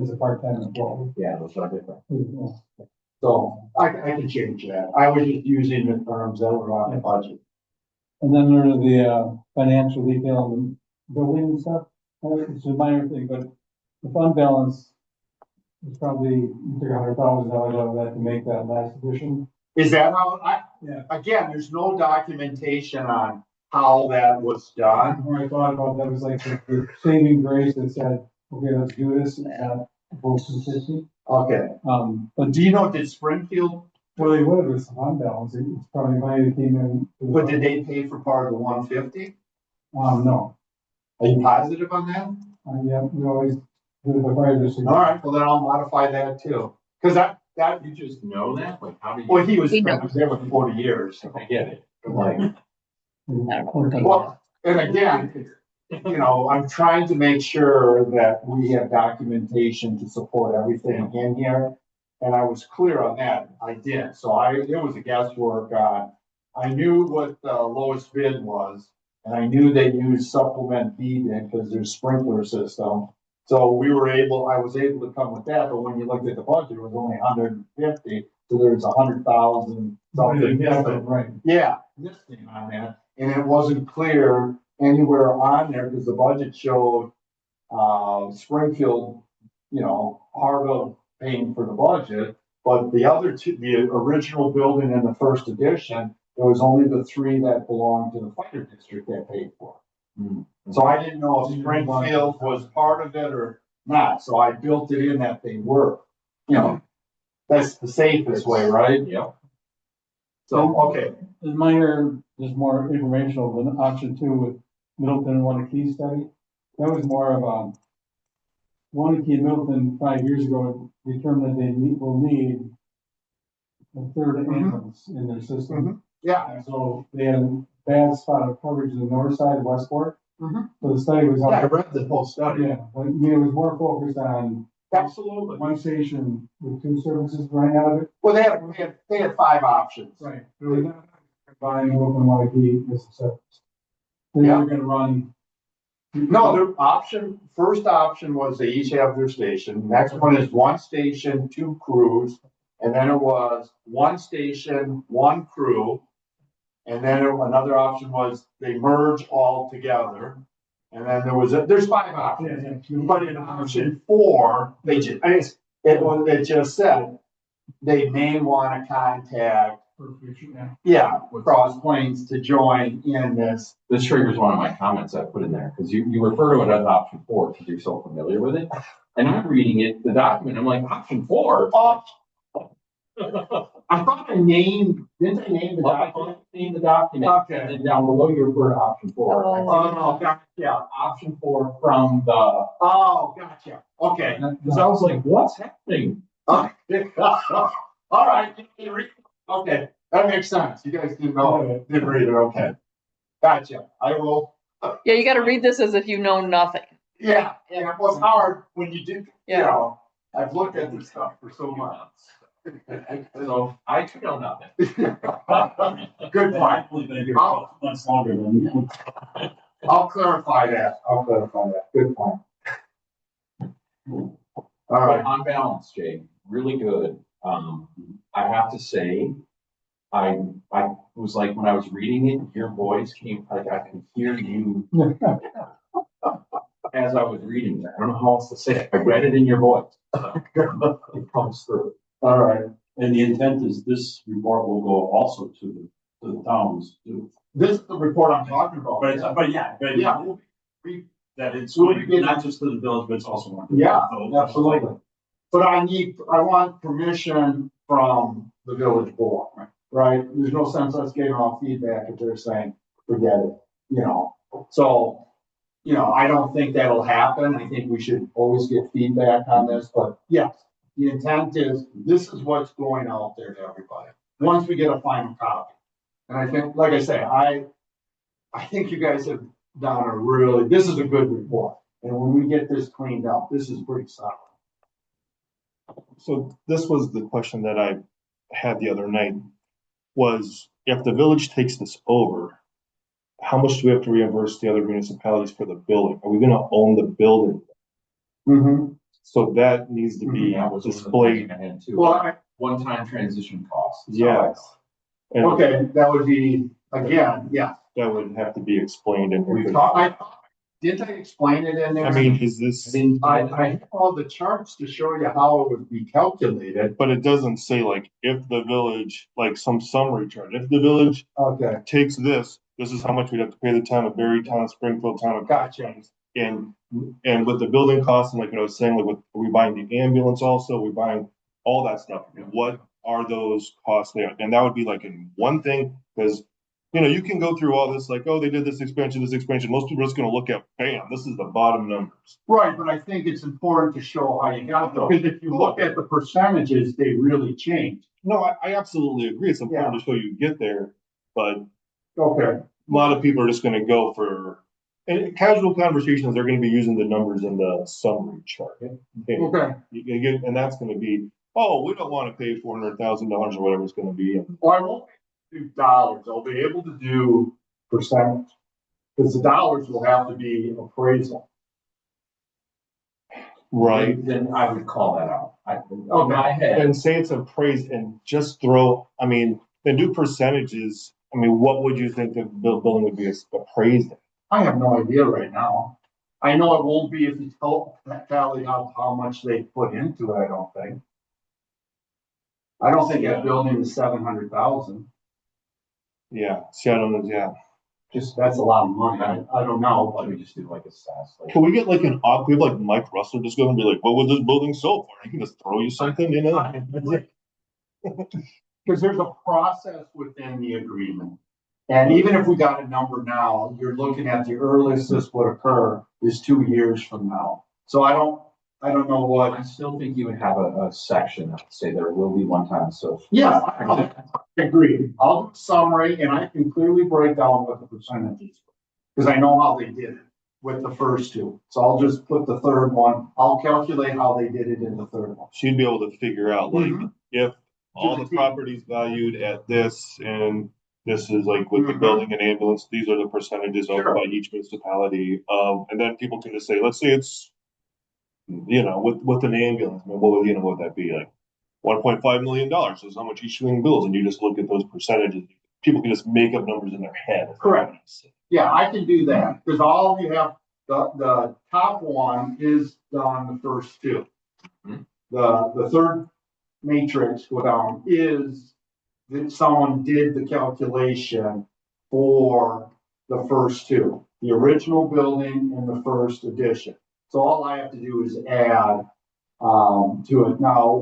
as a part-time employee. Yeah, those are different. So I can change that. I was just using the terms that were on the budget. And then under the, financial detail on the building and stuff, it's a minor thing, but the fund balance is probably $300,000 out of that to make that last addition. Is that how, Yeah. again, there's no documentation on how that was done. When I thought about that, was like the saving grace that said, okay, let's do this, and not both 250. Okay, But do you know, did Springfield, well, they would with the fund balance, it's probably money that came in. but did they pay for part of the 150? No, Are you positive on that? yeah, we always do the fire district. All right, well then I'll modify that too. Cause that, You just know that? Like, how do you? well, he was He knows. there with 40 years. I get it. But like, Well, and again, I'm trying to make sure that we have documentation to support everything in here. And I was clear on that. I did. So it was a guesswork on, I knew what the lowest bid was. And I knew they used supplement B bid because there's sprinkler system. So I was able to come with that, but when you looked at the budget, it was only 150, so there's 100,000 something different. Right. Yeah, this thing on that, and it wasn't clear anywhere on there, because the budget showed, Springfield, part of paying for the budget, but the other two, the original building and the first edition, it was only the three that belonged to the fire district that paid for it. Hmm. So I didn't know if Springfield was part of it or not, so I built it in that they were, That's the safest way, right? Yep. So, okay, The minor, just more informational than option two with Middleton and Wanakee study. That was more of Wanakee and Middleton 5 years ago determined that will need a third ambulance in their system. yeah, And so they had a bad spot of coverage in the north side of Westport. Mhm. So the study was, yeah, I read the whole study. yeah, but I mean, it was more focused on Absolutely. one station with two services running out of it. Well, they had 5 options. Right. It was not combining Middleton and Wanakee as a service. Then they Yeah. were gonna run. No, first option was they each have their station. Next one is 1 station, 2 crews. And then it was 1 station, 1 crew. And then another option was they merge all together. And then there's 5 options. But in option 4, it just said, they may want to contact, Cross Plains to join in this. This triggers one of my comments I put in there, because you refer to it as option 4 because you're so familiar with it. And I'm reading it, the document, I'm like, option 4? Oh, I thought didn't I name the document? Name the document. Okay. And then down below you refer to option 4. Oh. Oh, gotcha. Option 4 from the, Oh, gotcha. Okay. because I was like, what's happening? All right. Okay, that makes sense. You guys didn't know, didn't read it. Okay. Gotcha. I will. Yeah, you gotta read this as if you know nothing. Yeah, and it was hard when you did, Yeah. I've looked at this stuff for so much. So I do know nothing. Good point. That's longer than. I'll clarify that. Good point. All But right. on balance, Jay, really good. I have to say, I was like, when I was reading it, your voice came, like I can hear you as I was reading it. I don't know how else to say it. I read it in your voice. It comes through. All right. And the intent is this report will go also to the towns too. This is the report I'm talking about. But yeah, that it's going not just to the village, but it's also. Yeah, absolutely. But I want permission from the village board, right? There's no sense us getting all feedback if they're saying, forget it, So, I don't think that'll happen. I think we should always get feedback on this, but yes, the intent is, this is what's going out there to everybody, once we get a final copy. And I think, like I say, I think you guys have done this is a good report. And when we get this cleaned up, this is pretty solid. So this was the question that I had the other night, was if the village takes this over, how much do we have to reimburse the other municipalities for the building? Are we gonna own the building? Mm-hmm. So that needs to be That was displayed. ahead too. Well, One-time transition costs. Yes. And okay, that would be, again, yeah. that would have to be explained in We here. didn't I explain it in there? I mean, is this, I have all the charts to show you how it would be calculated. but it doesn't say like, if the village, like some summary chart, if the village Okay, takes this is how much we'd have to pay the town of Berry, town of Springfield, town of. gotcha. And with the building costs, and like I was saying, like, are we buying the ambulance also, we buying all that stuff, what are those costs there? And that would be like in one thing, because, you can go through all this, like, oh, they did this expansion, most people are just gonna look at, bam, this is the bottom numbers. Right, but I think it's important to show how you got those, because if you look at the percentages, they really change. No, I absolutely agree, it's important to show you get there, but Okay, a lot of people are just gonna go for, and casual conversations, they're gonna be using the numbers in the summary chart. Okay. okay. And that's gonna be, oh, we don't wanna pay $400,000 or whatever it's gonna be. Well, I won't do dollars. I'll be able to do percentage. Because the dollars will have to be appraisal. Right. Then I would call that out. In my head, And say it's appraised and just throw, then do percentages. What would you think the building would be appraised at? I have no idea right now. I know it won't be if you tally out how much they put into it, I don't think. I don't think that building is 700,000. Yeah, see, I don't know, yeah. That's a lot of money. I don't know, let but me just do like a SAS. Can we get like we have like Mike Russell just go and be like, what was this building sold for? He can just throw you something, Because there's a process within the agreement. And even if we got a number now, you're looking at the earliest this would occur is 2 years from now. So I don't know I what. still think you would have a section that would say there will be one-time social. Yeah, I agree. I'll do a summary and I can clearly break down what the percentages. Because I know how they did it with the first two. So I'll just put the third one, I'll calculate how they did it in the third one. So you'd be able to figure out like, Mhm. if all the properties valued at this and this is like with the Mhm. building and ambulance, these are the percentages owned Sure. by each municipality. And then people can just say, let's say it's, with an ambulance, I mean, what would that be like? $1.5 million is how much each thing bills, and you just look at those percentages. People can just make up numbers in their head. Correct. Yeah, I can do that, because all you have, the top one is done the first two. Mhm. The third matrix go down is that someone did the calculation for the first two, the original building and the first addition. So all I have to do is add, to it. Now,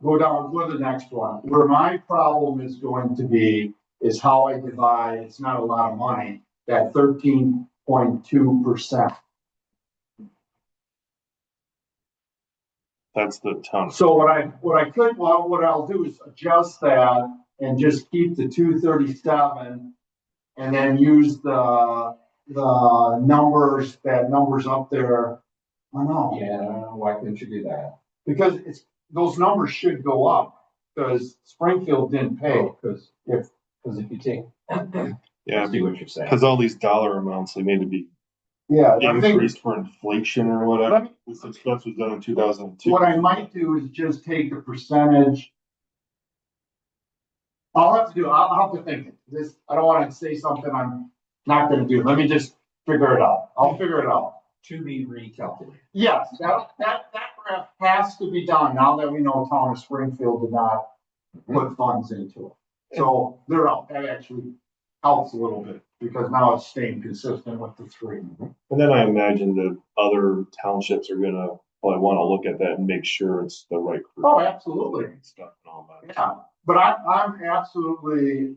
go down to the next one. Where my problem is going to be is how I divide, it's not a lot of money, that 13.2%. That's the town. So what I'll do is adjust that and just keep the 237 and then use the numbers, that numbers up there. I know. Yeah, why couldn't you do that? Because those numbers should go up, because Springfield didn't pay, because if you take. Yeah, I see what you're saying. because all these dollar amounts, they need to be yeah, I think increased for inflation or whatever. Let me- This expense was done in 2002. what I might do is just take the percentage. I'll have to think this, I don't want to say something I'm not gonna do. Let me just figure it out. I'll figure it out. To be recalculated. Yes, that graph has to be done now that we know town of Springfield did not put funds into it. So they're out. That actually helps a little bit, because now it's staying consistent with the three. And then I imagine that other townships are gonna probably want to look at that and make sure it's the right. Oh, absolutely. Stuff and all that. Yeah, but I'm absolutely,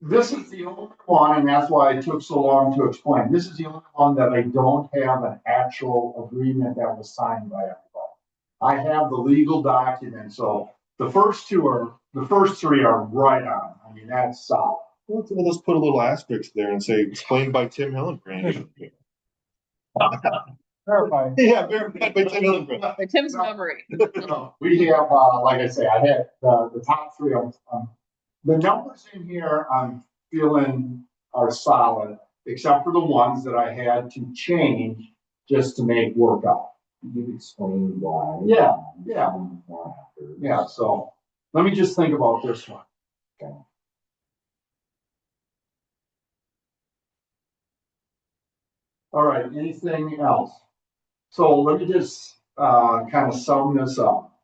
this is the only one, and that's why it took so long to explain. This is the only one that I don't have an actual agreement that was signed by everybody. I have the legal document, so the first three are right on. I mean, that's solid. Well, let's put a little asterisk there and say explained by Tim Hillenbrand. Verified. Yeah, verified by Tim Hillenbrand. By Tim's memory. We have, like I say, I had the top three, the numbers in here, I'm feeling are solid, except for the ones that I had to change just to make work out. You've explained why. Yeah. Why after. Yeah, so let me just think about this one. Okay. All right, anything else? So let me just, kind of sum this up.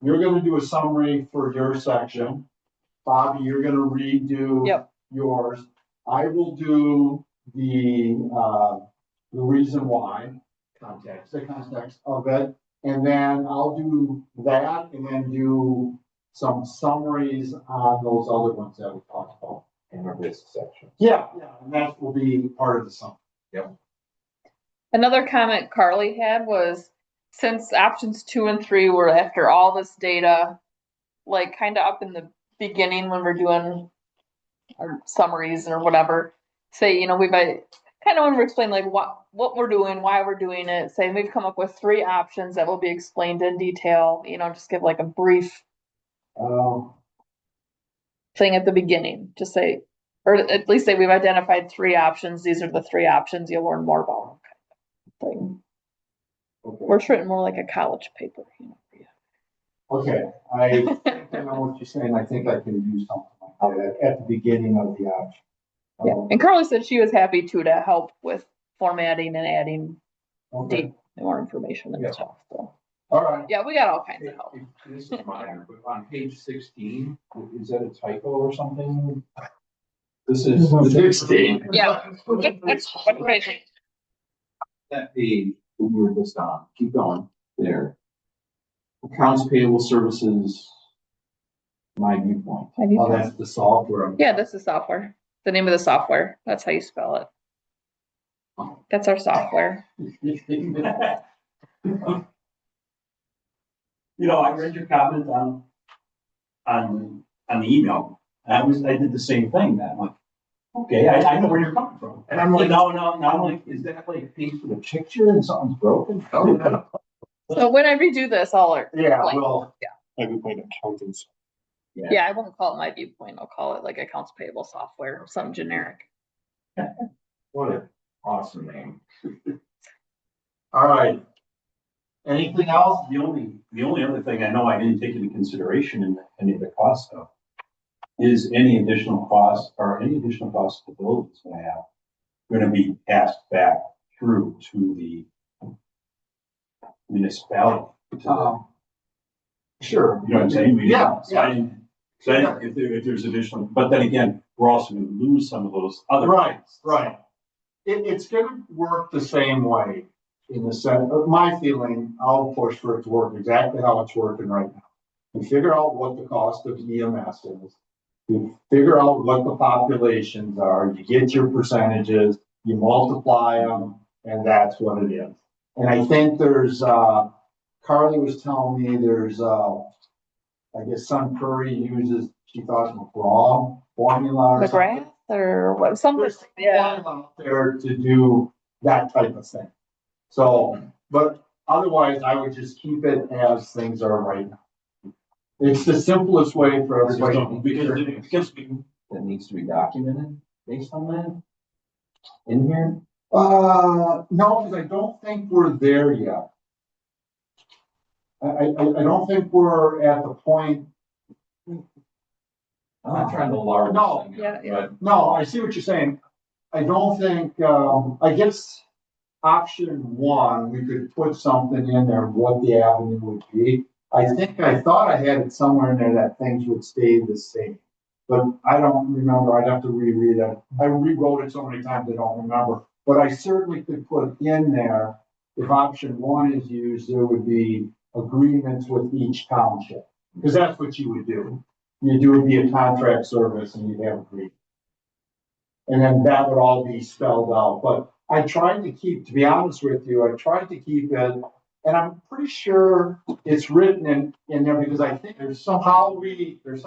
You're gonna do a summary for your section. Bobby, you're gonna redo Yep. yours. I will do the reason why, the context of it. And then I'll do that and then do some summaries on those other ones that we talked about. In a risk section. Yeah, and that will be part of the summary. Another comment Carly had was, since options 2 and 3 were after all this data, like kind of up in the beginning when we're doing our summaries or whatever, say, we've kind of want to explain like what we're doing, why we're doing it, say we've come up with 3 options that will be explained in detail, just give like a brief thing at the beginning, just say, or at least say we've identified 3 options, these are the 3 options you'll learn more about. Thing. Okay. We're treating more like a college paper. Okay, I think I know what you're saying. I think I can use something like that at the beginning of the option. Yeah, and Carly said she was happy to help with formatting and adding Okay, more information and Yeah. stuff. So all right. yeah, we got all kinds of help. This is minor, but on page 16, is that a typo or something? This is. 16. Yeah. What page? That page, we were just on, keep going, there. Accounts payable services, my viewpoint. Oh, that's the software. Yeah, this is software. The name of the software. That's how you spell it. That's our software. You know, I read your comment on the email. I did the same thing. I'm like, okay, I know where you're coming from. And I'm like, now, I'm like, is that like a piece of the picture and something's broken? So when I redo this, I'll. Yeah, explain. well, Like we point accountants. Yeah, I won't call it my viewpoint. I'll call it like accounts payable software or something generic. What an awesome name. all right. Anything else? The only other thing I know I didn't take into consideration in any of the cost stuff is any additional costs the building is gonna have, gonna be passed back through to the municipality. Sure. You know what I'm saying? Yeah, So I didn't, if there's additional, but then again, we're also gonna lose some of those other. Right. It's gonna work the same way in the sense, my feeling, I'll push for it to work exactly how it's working right now. You figure out what the cost of EMS is. You figure out what the populations are, you get your percentages, you multiply them, and that's what it is. And I think there's, Carly was telling me there's, I guess Sun Prairie uses, she thought, McGraw formula or something. McGrath or what, something, There's yeah. one out there to do that type of thing. So, but otherwise, I would just keep it as things are right now. It's the simplest way for everybody. Because That needs to be documented based on that? In here? No, because I don't think we're there yet. I don't think we're at the point. I'm not trying to large. No. this thing Yeah, up, yeah. but No, I see what you're saying. I don't think, I guess option one, we could put something in there, what the avenue would be. I thought I had it somewhere in there that things would stay the same. But I don't remember, I'd have to reread it. I rewrote it so many times, I don't remember. But I certainly could put in there, if option one is used, there would be agreements with each township. Because that's what you would do. You do it via contract service and you'd have agreements. And then that would all be spelled out, but I tried to keep, to be honest with you, I tried to keep it, and I'm pretty sure it's written in there because I think there's somehow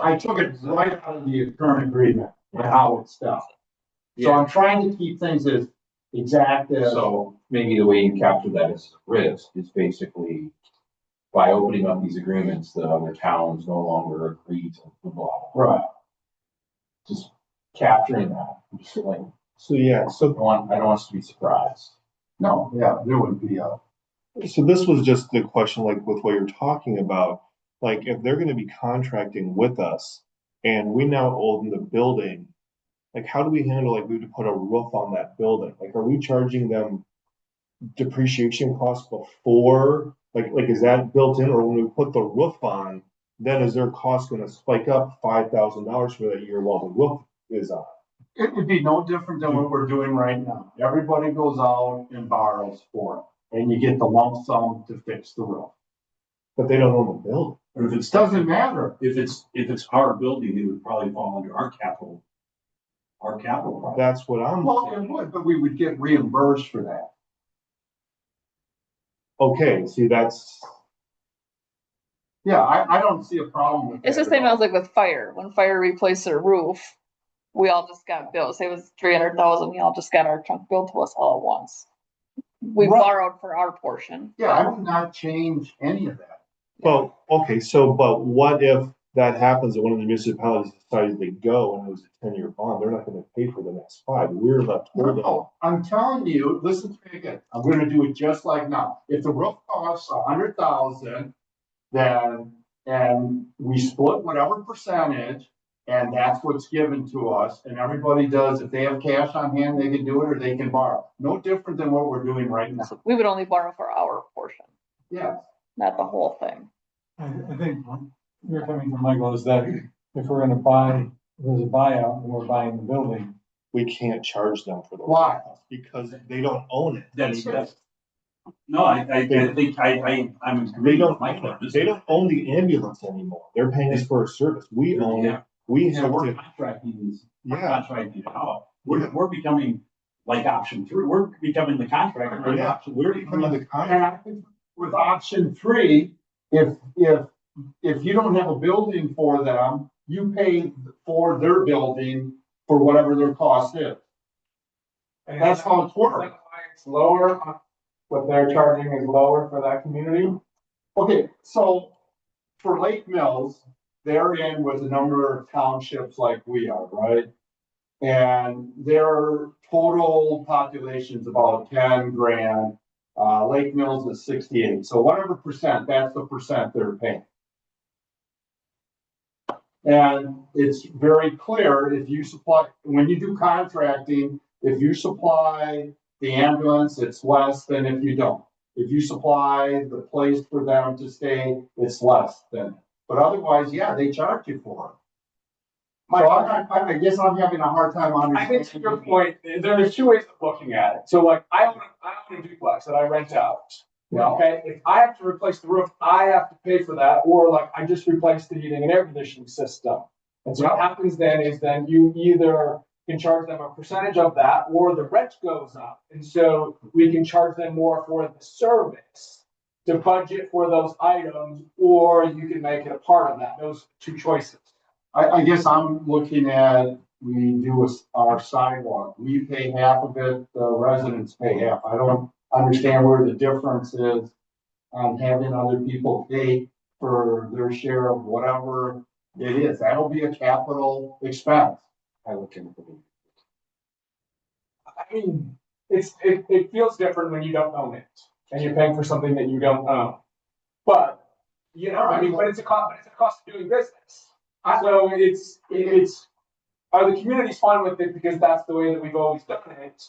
I took it right out of the current agreement and how it's spelled. So I'm trying to keep things as exact as. So maybe the way you capture that as risk is basically by opening up these agreements, the other towns no longer agree to blah, blah, blah. Right. Just capturing that, just like, So yeah, I don't want us to be surprised. No, yeah, there would be so this was just the question, like with what you're talking about, like if they're gonna be contracting with us and we now own the building, like how do we handle, like we have to put a roof on that building? Like, are we charging them depreciation costs before, like is that built in, or when we put the roof on, then is their cost gonna spike up $5,000 for that year while the roof is on? It would be no different than what we're doing right now. Everybody goes out and borrows for it, and you get the lump sum to fix the roof. But they don't own the building. or if it's. Doesn't matter. If it's our building, it would probably fall under our capital. Project. That's what I'm Well, it saying. would, but we would get reimbursed for that. Okay, see, that's, Yeah, I don't see a problem with that. It's the at same all. as like with fire. When fire replaced their roof, we all just got billed. Say it was 300,000, we all just got our chunk billed to us all at once. We Right. borrowed for our portion. Yeah, I would not change any of that. well, okay, so, but what if that happens and one of the municipalities decides to go and it was a 10-year bond, they're not gonna pay for the next 5, we're left holding. No, I'm telling you, listen to me again, I'm gonna do it just like now. If the roof costs 100,000, then, and we split whatever percentage, and that's what's given to us, and everybody does, if they have cash on hand, they can do it, or they can borrow. No different than what we're doing right now. So we would only borrow for our portion, Yes. not the whole thing. I think you're coming from Michael is that if we're gonna buy, if there's a buyout and we're buying the building, We can't charge them for the. Why? Because they don't own it. That's it. No, I think I'm They agreeing don't, with Mike on this. they don't own the ambulance anymore. They're paying us for a service. We own it. We So have we're to, contracting these, we're yeah, contracting it out. We're becoming like option three. We're becoming the contractor. for yeah, option we're three. becoming the con. And I think with option three, if you don't have a building for them, you pay for their building for whatever their cost is. And That's how it's is worked. that why it's lower, what they're charging is lower for that community? Okay, so for Lake Mills, they're in with a number of townships like we are, right? And their total population is about 10 grand. Lake Mills is 68. So whatever percent, that's the percent they're paying. And it's very clear if you supply, when you do contracting, if you supply the ambulance, it's less than if you don't. If you supply the place for them to stay, it's less than. But otherwise, yeah, they charge you for it. So I guess I'm having a hard time I understanding. think to your point, there's two ways of looking at it. So like, I own a duplex that I rent out. Yeah. Okay, if I have to replace the roof, I have to pay for that, or like, I just replaced the heating and air conditioning system. And so what happens then is then you either can charge them a percentage of that, or the rent goes up. And so we can charge them more for the service to budget for those items, or you can make it a part of that. Those two choices. I guess I'm looking at, we do our sidewalk, we pay half of it, the residents pay half. I don't understand where the difference is on having other people pay for their share of whatever it is. That'll be a capital expense. I look into it. I mean, it feels different when you don't own it and you're paying for something that you don't own. But, you know, I mean, but it's a cost of doing business. So are the communities fine with it because that's the way that we've always done it?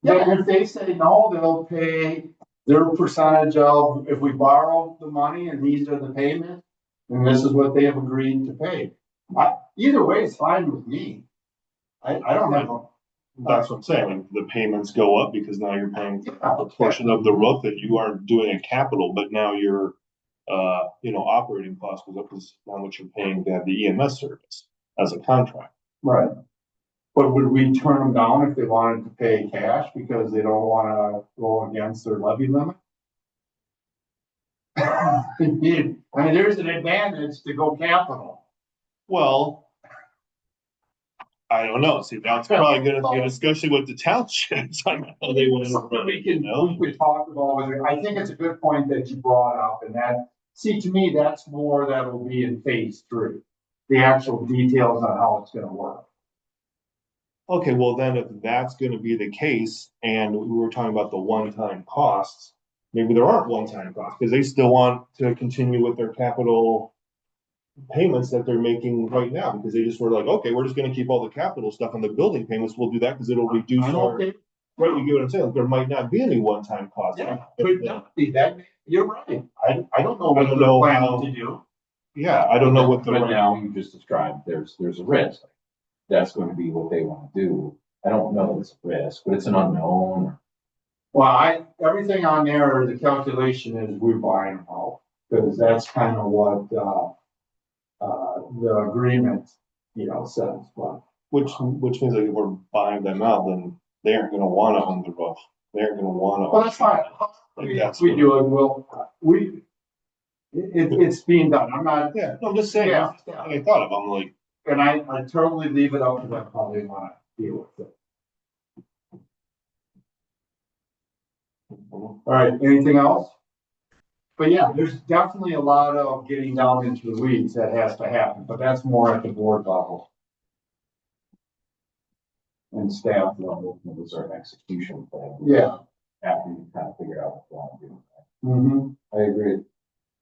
Yeah, and if they say no, they'll pay their percentage of, if we borrow the money and these are the payments, and this is what they have agreed to pay. Either way, it's fine with me. I don't have a. That's what I'm saying. Like, the payments go up because now you're paying a portion of the roof that you aren't doing a capital, but now your, operating cost goes up because how much you're paying to have the EMS service as a contract. Right. But would we turn them down if they wanted to pay cash because they don't wanna go against their levy limit? I mean, there's an advantage to go capital. Well, I don't know. See, that's probably gonna be a discussion with the townships on how they want Something to, we could talk about, I think it's a good point that you brought up, and that, see, to me, that's more that will be in phase 3. The actual details on how it's gonna work. Okay, well then if that's gonna be the case, and we were talking about the one-time costs, maybe there aren't one-time costs, because they still want to continue with their capital payments that they're making right now, because they just were like, okay, we're just gonna keep all the capital stuff and the building payments, we'll do that because it'll reduce I'm our, okay. right, you get what I'm saying? Like, there might not be any one-time costs. Yeah, could not be that, you're right. I don't know I what don't they're know planning how- to do. Yeah, I don't know what the. But now you just described, there's a risk. That's going to be what they want to do. I don't know that it's a risk, but it's an unknown. Well, everything on there, the calculation is we're buying them out, because that's kind of what, the agreement, says, but. Which means like if we're buying them out, then they aren't gonna wanna own the roof. They aren't gonna wanna. Well, that's fine. Like, We that's we do it, it's being done, I'm not, Yeah, no, I'm just saying, Yeah. that's something I thought of, I'm like, and I totally leave it up to them how they wanna deal with it. All right, anything else? But yeah, there's definitely a lot of getting down into the weeds that has to happen, but that's more at the board level. And staff level. It was our execution plan. Yeah. After you kind of figure out what you want to do. I agree.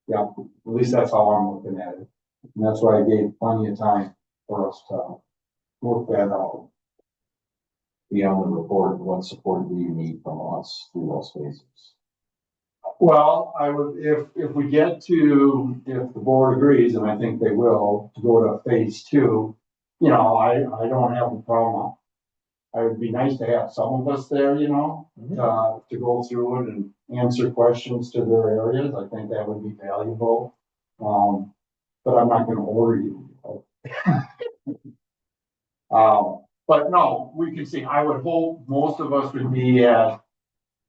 Yeah, at least that's how I'm looking at it. And that's why I gave plenty of time for us to work that out. Beyond the report, what support do you need from us through those phases? Well, I would, if we get to, if the board agrees, and I think they will, to go to phase 2, I don't have a problem. It would be nice to have some of us there, to go through it and answer questions to their areas. I think that would be valuable. But I'm not gonna order you. But no, we can see, I would hope most of us would be at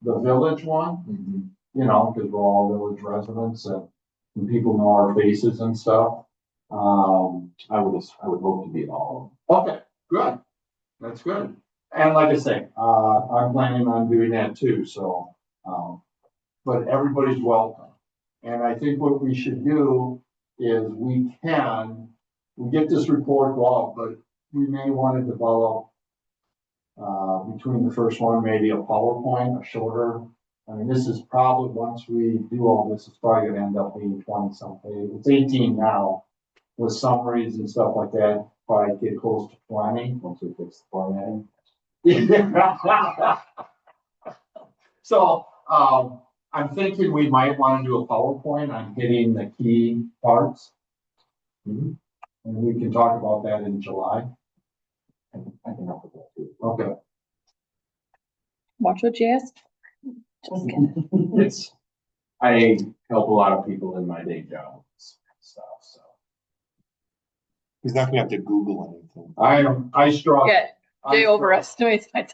the village one, you know, because we're all village residents and people know our faces and stuff. I would hope to be at all Okay, good. That's good. And like I say, I'm planning on doing that too, so, but everybody's welcome. And I think what we should do is we get this report go out, but we may want to develop, between the first one, maybe a PowerPoint, a shorter. I mean, this is probably, once we do all this, it's probably gonna end up being 20-something. It's 18 now with summaries and stuff like that, probably get close to 20. once we fix the formatting. So, I'm thinking we might want to do a PowerPoint on hitting the key parts. And we can talk about that in July. I can help with that too. Okay. Watch what you ask. Just kidding. It's, I help a lot of people in my day job with this stuff, so. He's not gonna have to Google anything. I struggle. Yeah, I Jay struggle. overestimates my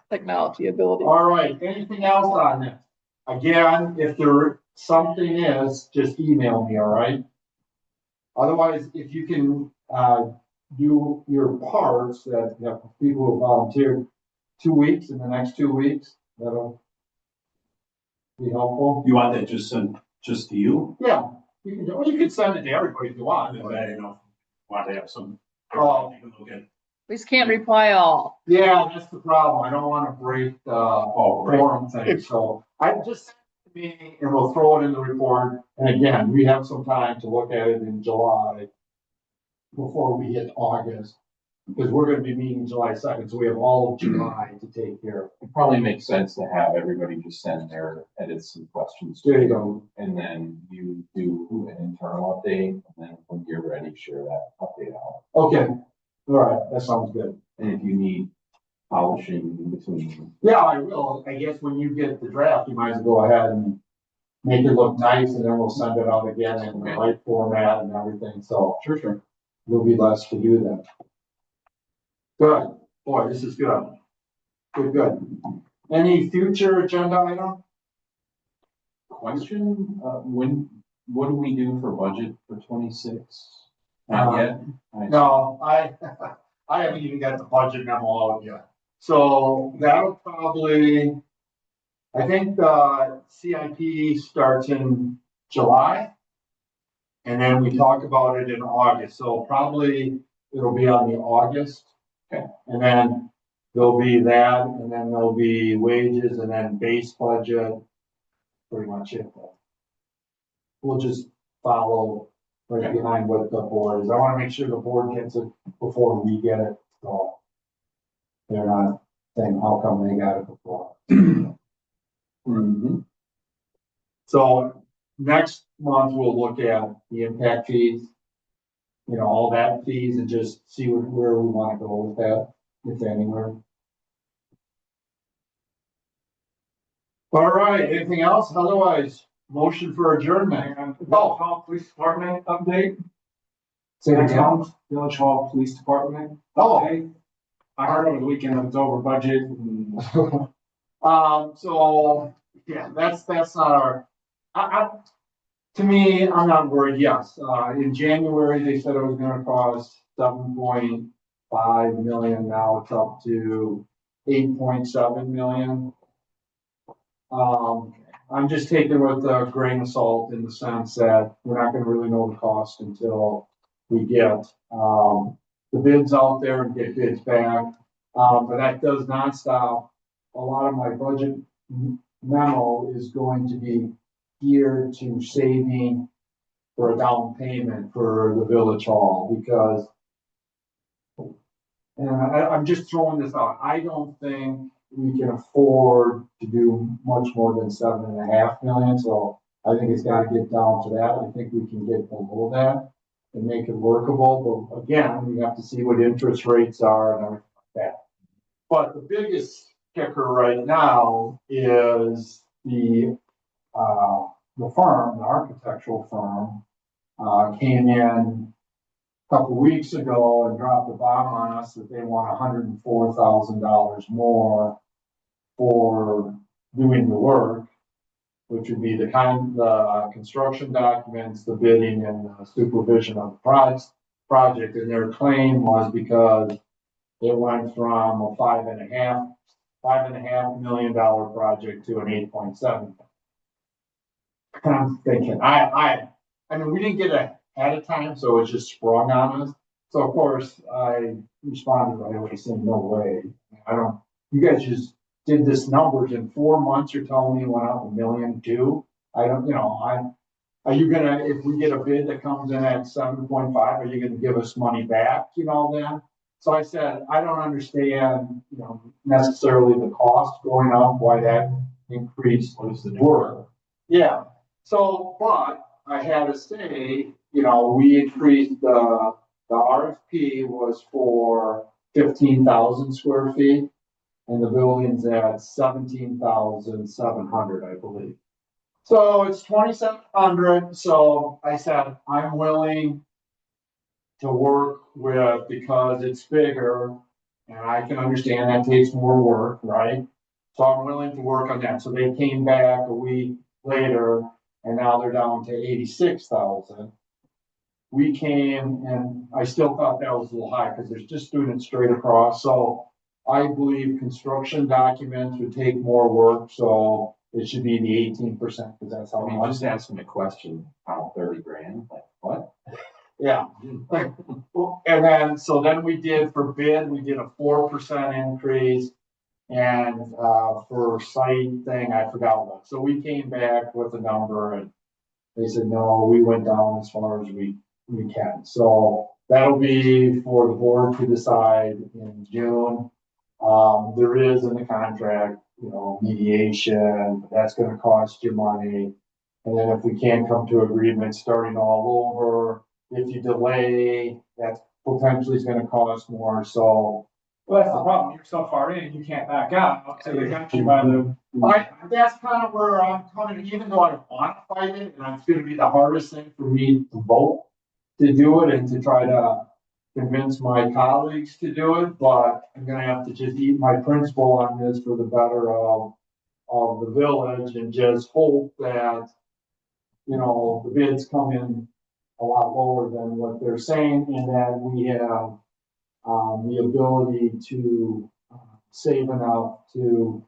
technology ability. All right, anything else on this? Again, if there something is, just email me, all right? Otherwise, if you can, do your parts that have people who volunteered 2 weeks, in the next 2 weeks, that'll be helpful. You want that just sent just to you? Yeah, you can, or you can send it to everybody if you want. I don't know. Want to have some. Oh. You can look at. We just can't reply all. Yeah, that's the problem. I don't want to break the right. forum thing, so I just send it to me and we'll throw it in the report. And again, we have some time to look at it in July before we hit August, because we're gonna be meeting July 2nd, so we have all of July to take care of. It probably makes sense to have everybody just send their edits and questions. There you go. And then you do an internal update, and then when you're ready, share that update out. Okay, all right, that sounds good. And if you need polishing in between, Yeah, I will. I guess when you get the draft, you might as well go ahead and make it look nice, and then we'll send it out again in the right format and everything, so. sure. There'll be less to do then. Good. Boy, this is good. Good. Any future agenda item? Question, what do we do for budget for 26? Not yet? No, I haven't even got the budget memo out yet. So that'll probably, I think the CIP starts in July. And then we talk about it in August, so probably it'll be on the August. Okay. And then there'll be that, and then there'll be wages, and then base budget. Pretty much it. We'll just follow right behind what the board is. I wanna make sure the board gets it before we get it, so. They're not saying, how come they got it before? So next month, we'll look at the impact fees. You know, all that fees, and just see where we wanna go with that, if anywhere. All right, anything else? Otherwise, motion for adjournment. Village Hall Police Department update. Say it again. Village Hall Police Department. Oh. I heard over the weekend that it's over budget and So, yeah, that's not our, to me, I'm not worried, yes, in January, they said it was gonna cost 7.5 million, now it's up to 8.7 million. I'm just taking with a grain of salt in the sense that we're not gonna really know the cost until we get, the bids out there and get bids back. But that does not stop. A lot of my budget memo is going to be geared to saving for a down payment for the village hall, because, and I'm just throwing this out, I don't think we can afford to do much more than 7.5 million, so I think it's gotta get down to that. I think we can get below that and make it workable, but again, we have to see what interest rates are and everything like that. But the biggest kicker right now is the firm, the architectural firm, came in a couple weeks ago and dropped a bomb on us that they want $104,000 more for doing the work, which would be the construction documents, the bidding and the supervision of the project. And their claim was because it went from a $5.5 million project to an 8.7. And I'm thinking, I mean, we didn't get ahead of time, so it just sprung on us. So of course, I responded right away saying, no way. You guys just did this numbers in 4 months. You're telling me it went up $1.2 million? I don't, are you gonna, if we get a bid that comes in at 7.5, are you gonna give us money back, then? So I said, I don't understand, necessarily the cost going up, why that increased work. Yeah, so, but I had to say, we increased the RFP was for 15,000 square feet. And the building's at 17,700, I believe. So it's 2,700. So I said, I'm willing to work with, because it's bigger and I can understand that takes more work, right? So I'm willing to work on that. So they came back a week later and now they're down to 86,000. We came and I still thought that was a little high because there's just doing it straight across. So I believe construction documents would take more work, so it should be the 18%, because that's how much. Just asking a question, how 30 grand, like what? Yeah. And then, so then we did for bid, we did a 4% increase. And, for site thing, I forgot what. So we came back with a number and they said, no, we went down as far as we can. So that'll be for the board to decide in June. There is in the contract, mediation, but that's gonna cost you money. And then if we can't come to agreement, starting all over, if you delay, that's potentially is gonna cost more, so. Well, that's the problem. You're so far in, you can't back out. So they got you by the. That's kind of where I'm coming, even though I want to fight it, and it's gonna be the hardest thing for me to vote to do it and to try to convince my colleagues to do it, but I'm gonna have to just eat my principle on this for the better of the village and just hope that, the bids come in a lot lower than what they're saying, and that we have the ability to save enough to,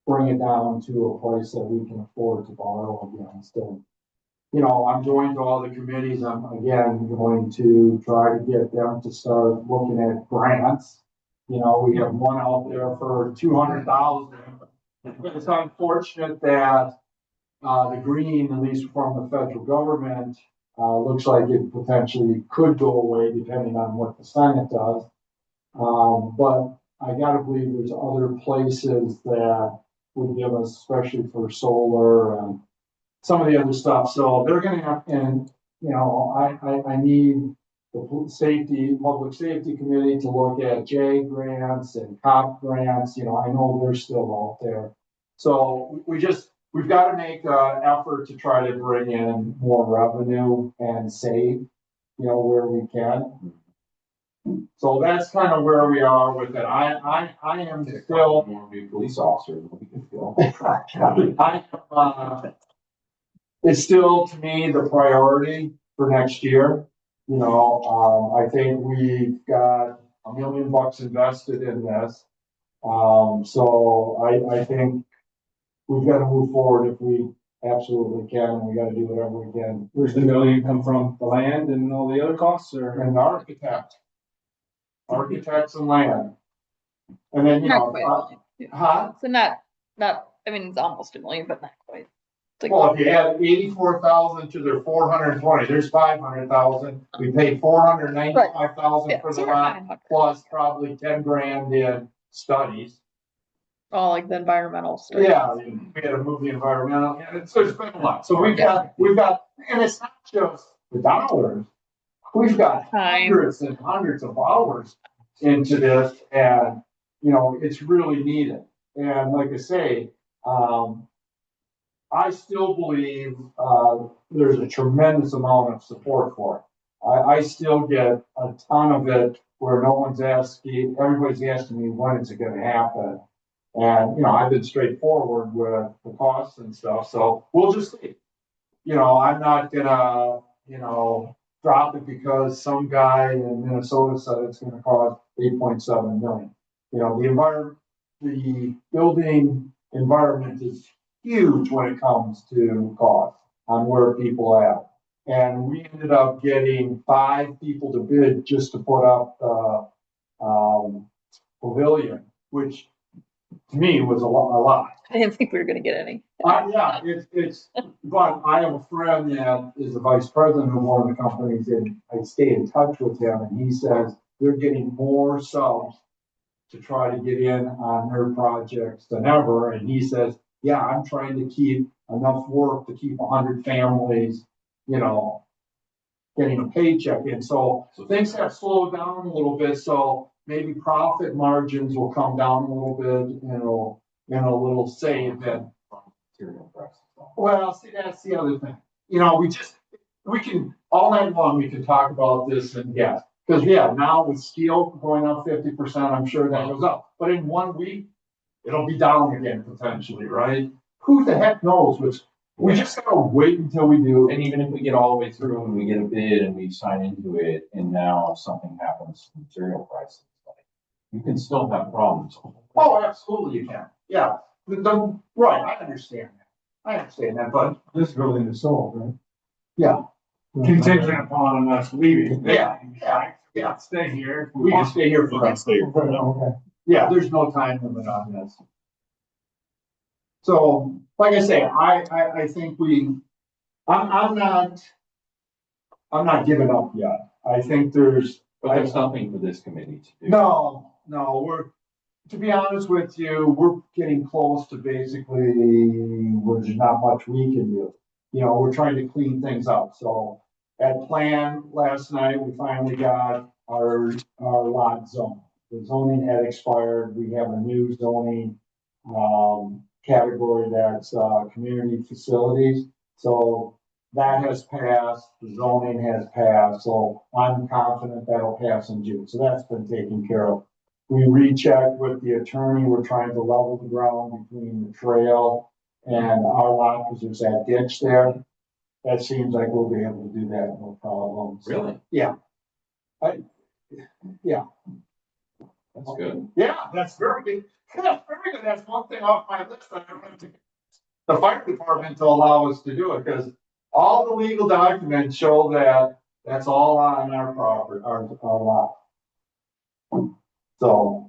bring it down to a place that we can afford to borrow against. And I'm going to all the committees. I'm again going to try to get them to start looking at grants. We have one out there for 200,000. It's unfortunate that the green, at least from the federal government, looks like it potentially could go away depending on what the Senate does. But I gotta believe there's other places that would give us, especially for solar and some of the other stuff. So they're gonna have, and, I need the public safety committee to look at J grants and COP grants. I know they're still out there. So we've got to make an effort to try to bring in more revenue and save, where we can. So that's kind of where we are with it. I am still. More be a police officer than we can feel. It's still, to me, the priority for next year. I think we've got $1 million invested in this. So I think we've got to move forward if we absolutely can, and we got to do whatever we can. Where's the million come from? The land and all the other costs, or? And architects and land. And then, Not quite. huh? So not, I mean, it's almost $1 million, but not quite. It's like- Well, if you add 84,000 to their 420, there's 500,000. We paid 495,000 Yeah, for so the we're lot, 900. plus probably 10 grand in studies. All like the environmental stuff. Yeah, we had to move the environmental, there's been a lot. So we've got, and it's not just the dollars. We've got Time. hundreds and hundreds of hours into this, and, it's really needed. And like I say, I still believe, there's a tremendous amount of support for it. I still get a ton of it where no one's asking, everybody's asking me, when is it gonna happen? And, you know, I've been straightforward with the costs and stuff, so we'll just see. You know, I'm not gonna, you know, drop it because some guy in Minnesota said it's gonna cost 8.7 million. You know, the building environment is huge when it comes to cost on where people at. And we ended up getting 5 people to bid just to put up the, pavilion, which to me was a lot. I didn't think we were gonna get any. Yeah, but I have a friend that is the vice president of one of the companies, and I stay in touch with him, and he says they're getting more subs to try to get in on their projects than ever, and he says, yeah, I'm trying to keep enough work to keep 100 families, you know, getting a paycheck in, so things have slowed down a little bit, so maybe profit margins will come down a little bit, you know, a little save that. Material prices. Well, see, that's the other thing. You know, we can, all night long, we can talk about this and yes. Cause yeah, now with steel going up 50%, I'm sure that goes up. But in 1 week, it'll be down again potentially, right? Who the heck knows, which we just gotta wait until we do. And even if we get all the way through and we get a bid and we sign into it, and now something happens to material prices, like, you can still have problems. Oh, absolutely you can. Yeah, right, I understand that, but This building is sold, right? yeah, Contingent upon us leaving. yeah. Stay here. We can stay here You can forever. stay for now. Okay. Yeah, there's no time limit on this. So, like I say, I think I'm not giving up yet. I think But there's nothing for this committee to do. no, to be honest with you, we're getting close to basically, there's not much we can do. You know, we're trying to clean things up, so at plan last night, we finally got our lot zone. The zoning had expired, we have a new zoning, category that's, community facilities. So that has passed, the zoning has passed, so I'm confident that'll pass in June, so that's been taken care of. We rechecked with the attorney, we're trying to level the ground between the trail and our lot, because there's that ditch there. That seems like we'll be able to do that, no problem. Really? Yeah. That's good. Yeah, that's very good. That's very good. That's one thing off my list. I have to the fire department to allow us to do it, because all the legal documents show that that's all on our property, our lot. So,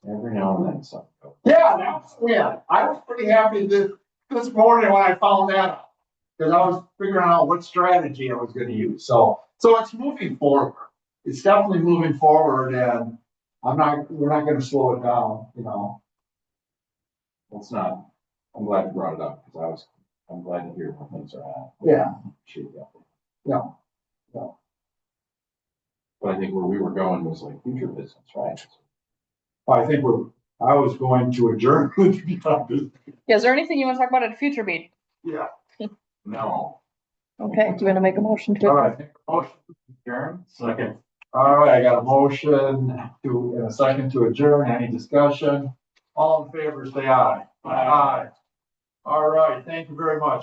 Every now and then something goes. yeah, I was pretty happy this morning when I found that out. Because I was figuring out what strategy I was gonna use. So it's moving forward. It's definitely moving forward, and we're not gonna slow it down, you know. It's not, I'm glad you brought it up, because I'm glad to hear where things are at. Yeah. Should be up there. Yeah. But I think where we were going was like future business, right? I think I was going to adjourn. Yeah, is there anything you wanna talk about at a future meeting? Yeah, No. Okay, do you wanna make a motion to? all right, motion to adjourn, second. All right, I got a motion and a second to adjourn, any discussion? All in favor, say aye. Aye. All right, thank you very much.